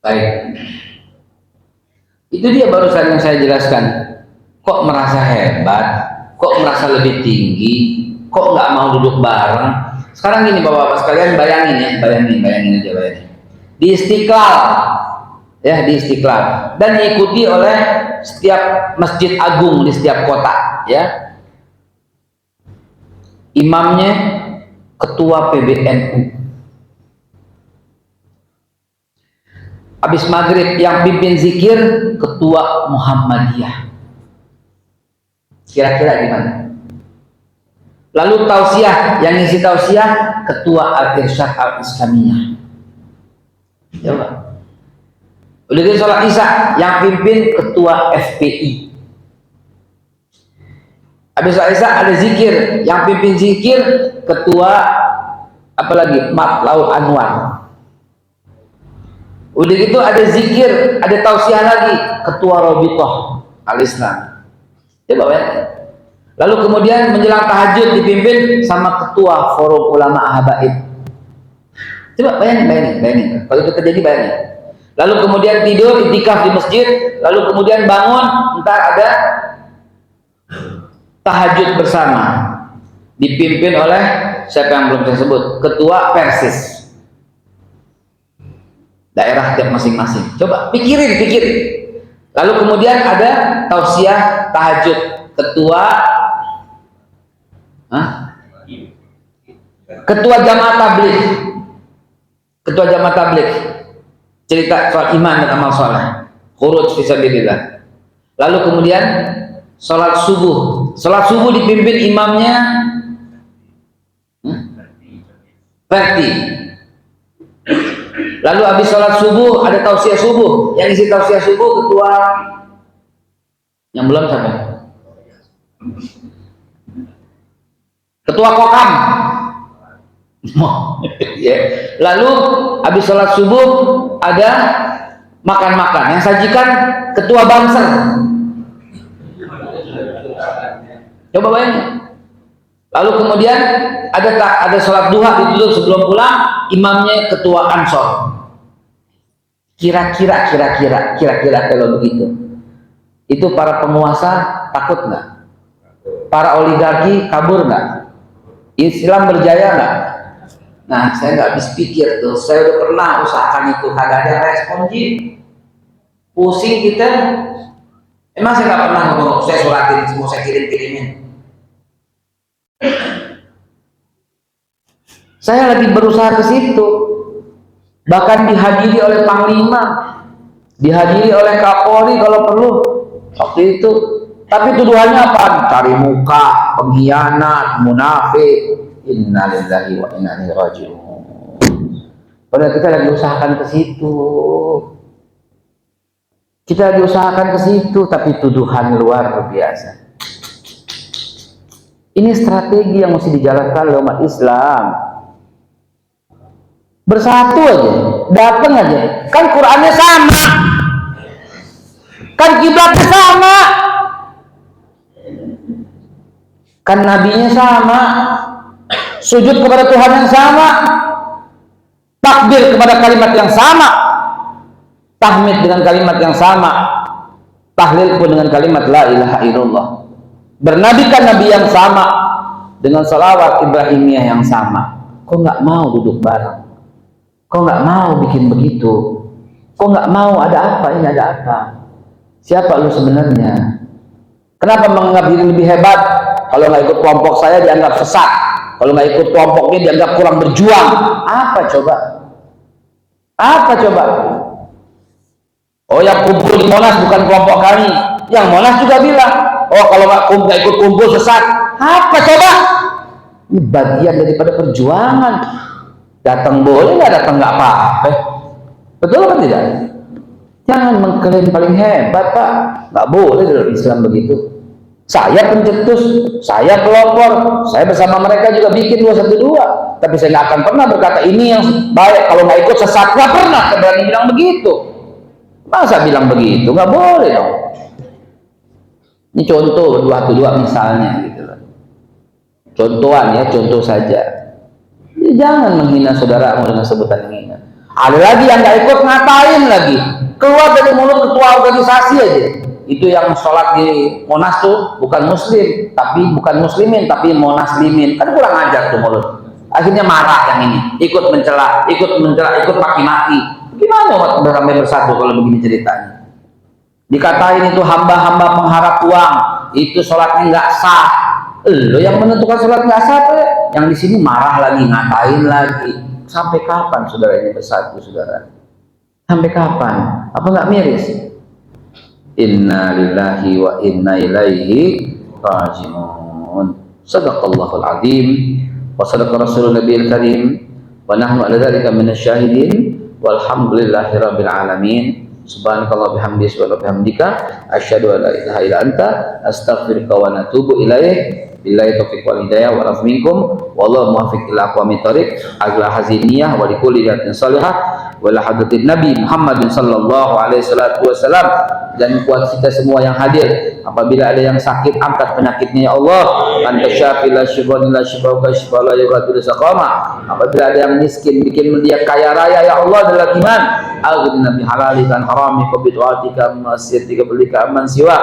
Baik. Itu dia barusan yang saya jelaskan. Kok merasa hebat? Kok merasa lebih tinggi? Kok nggak mau duduk bareng? Sekarang gini bapak-bapak sekalian, bayangin ya, bayangin aja. Di Istiqlal, ya di Istiqlal, dan diikuti oleh setiap masjid agung di setiap kota, ya. Imamnya ketua PBNU. Habis maghrib yang pimpin zikir ketua Muhammadiyah. Kira-kira gimana? Lalu tausiah, yang ngisi tausiah ketua Al-Irsyad Al-Islamiyah. Coba. Udah gitu sholat isya yang pimpin ketua FPI. Habis sholat isya ada zikir, yang pimpin zikir ketua apalagi Matlaul Anwar. Udah gitu ada zikir, ada tausiah lagi ketua Robitoh Al-Islam. Coba bayangin. Lalu kemudian menjelang tahajud dipimpin sama ketua Forum Ulama Habaib. Coba bayangin. Kalau itu terjadi bayangin. Lalu kemudian tidur itikaf di masjid, lalu kemudian bangun, ntar ada tahajud bersama, dipimpin oleh siapa yang belum saya sebut, ketua Persis. Daerah tiap masing-masing. Coba pikirin. Lalu kemudian ada tausiah tahajud, ketua ketua jamaah tabligh. Ketua jamaah tabligh cerita soal iman dan amal soleh, khuruj fisabilillah. Lalu kemudian sholat subuh dipimpin imamnya Verti. Lalu habis sholat subuh ada tausiah subuh, yang isi tausiah subuh ketua yang belum sampai ketua Kokam. Ya. Lalu habis sholat subuh ada makan-makan, yang sajikan ketua Banser. Coba bayangin. Lalu kemudian ada sholat duha ditutup sebelum pulang, imamnya ketua Ansor. Kira-kira kalau begitu, itu para penguasa takut nggak? Para oligarki kabur nggak? Islam berjaya nggak? Nah, saya nggak habis pikir tuh. Saya udah pernah usahakan itu, kagak ada respon pusing kita. Emang saya nggak pernah ngomong, saya suratin semua, saya kirimin. Saya lagi berusaha ke situ, bahkan dihadiri oleh Panglima, dihadiri oleh Kapolri kalau perlu waktu itu. Tapi tuduhannya apa? Cari muka, pengkhianat, munafik. Innalillahi wa inna ilaihi raji'un. Padahal kita lagi usahakan ke situ. Kita lagi usahakan ke situ, tapi tuduhan luar biasa. Ini strategi yang mesti dijalankan oleh umat Islam. Bersatu aja, datang aja. Kan Qurannya sama, kan kiblatnya sama, kan nabinya sama, sujud kepada Tuhan yang sama, takbir kepada kalimat yang sama, tahmid dengan kalimat yang sama, tahlil pun dengan kalimat la ilaha illallah, bernabikan nabi yang sama dengan salawat Ibrahimiyah yang sama. Kok nggak mau duduk bareng? Kok nggak mau bikin begitu? Kok nggak mau? Ada apa? Ini ada apa? Siapa lu sebenarnya? Kenapa menganggap diri lebih hebat? Kalau nggak ikut kelompok saya dianggap sesat. Kalau nggak ikut kelompoknya dianggap kurang berjuang. Apa coba? Oh, yang kumpul di Monas bukan kelompok kami. Yang Monas juga bilang, oh kalau nggak ikut kumpul sesat. Apa coba? Ini bagian daripada perjuangan. Datang boleh, nggak datang nggak apa-apa. Betul apa tidak? Jangan mengklaim paling hebat, Pak. Nggak boleh dalam Islam begitu. Saya pencetus, saya pelopor, saya bersama mereka juga bikin 212. Tapi saya nggak akan pernah berkata ini yang baik, kalau nggak ikut sesat. Nggak pernah saya berani bilang begitu. Masa bilang begitu? Nggak boleh dong. Ini contoh 212 misalnya gitu loh. Contohan ya, contoh saja. Jadi jangan menghina saudaramu dengan sebutan yang hina. Ada lagi yang nggak ikut, ngatain lagi. Keluar dari mulut ketua organisasi aja. Itu yang sholat di Monas tuh bukan muslim, tapi bukan muslimin, tapi monaslimin. Kan kurang ajar tuh mulut. Akhirnya marah yang ini, ikut mencela, ikut maki-maki. Gimana umat beramai bersatu kalau begini ceritanya? Dikatain itu hamba-hamba pengharap uang, itu sholatnya nggak sah. Lo yang menentukan sholat nggak sah, yang di sini marah lagi, ngatain lagi. Sampai kapan saudara ini bersatu, saudara? Sampai kapan? Apa nggak miris? Inna lillahi wa inna ilaihi raji'un. Sadaqallahul azim wa sadaqa rasulun nabiyil karim wa nahnu ala dzalika minasyahidin walhamdulillahi rabbil alamin. Subhanakallah bihamdika wa bihamdika asyhadu an la ilaha illa anta astaghfiruka wa natubu ilaik. Billahi taufiq wal hidayah wa afu minkum wallahu muwaffiq ila aqwamit thoriq agla haziniyah wa likulli niyatin salihah wa la hadratin nabi Muhammadin sallallahu alaihi wasallam. Dan buat kita semua yang hadir, apabila ada yang sakit, angkat penyakitnya ya Allah. Anta syafi la syifaa illa syifauka syifaa la yughadiru saqama. Apabila ada yang miskin, bikin dia kaya raya ya Allah dalam iman. Aghnina bi halalika an haramika bi ta'atika ma'asiyatika bilika amman siwa.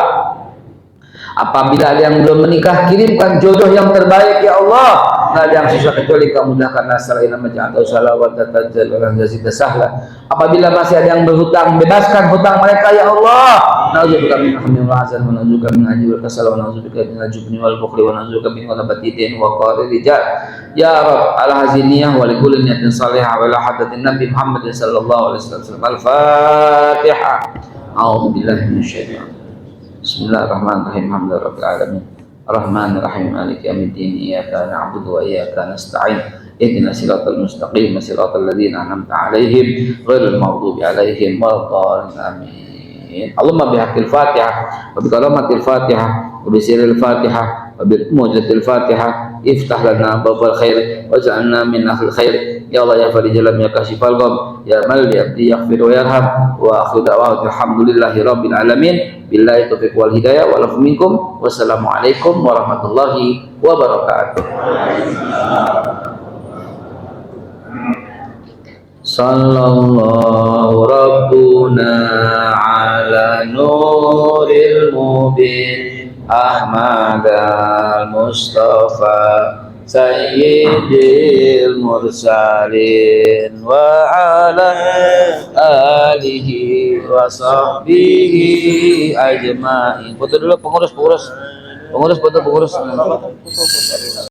Apabila ada yang belum menikah, kirimkan jodoh yang terbaik ya Allah. Nggak ada yang susah kecuali kamu mudahkan nasalaina maj'al salawat tatajal wa jazid sahla. Apabila masih ada yang berhutang, bebaskan hutang mereka ya Allah. Na'udzubika min hammin wa hazan wa na'udzubika min ajri wal kasal wa na'udzubika min al-jubni wal bukhli wa na'udzubika min ghalabatin wa qahri rijal. Ya Rabb al-haziniyah wa likulli niyatin salihah wa la hadratin nabi Muhammad sallallahu alaihi wasallam. Al-Fatihah. A'udzu billahi minasyaitonir. Bismillahirrahmanirrahim. Alhamdulillahirabbil alamin. Arrahmanirrahim. Maliki yaumiddin. Iyyaka na'budu wa iyyaka nasta'in. Ihdinas siratal mustaqim. Siratal ladzina an'amta 'alaihim ghairil maghdubi 'alaihim waladdallin. Amin. Allahumma bihaqqil Fatihah wa bi kalamatil Fatihah wa bi sirril Fatihah wa bi mu'jizatil Fatihah iftah lana babal khair waj'alna min ahlil khair. Ya Allah ya Farijal ya Kashifal Gham ya Mal ya Abdi yaghfir wa yarham wa akhiru da'wana alhamdulillahi rabbil alamin. Billahi taufiq wal hidayah wa afu minkum. Wassalamualaikum warahmatullahi wabarakatuh. Sallallahu rabbuna ala nuril mubin Ahmad al-Mustafa Sayyidil Mursalin wa ala alihi wa sahbihi ajma'in. Foto dulu pengurus. Pengurus foto pengurus.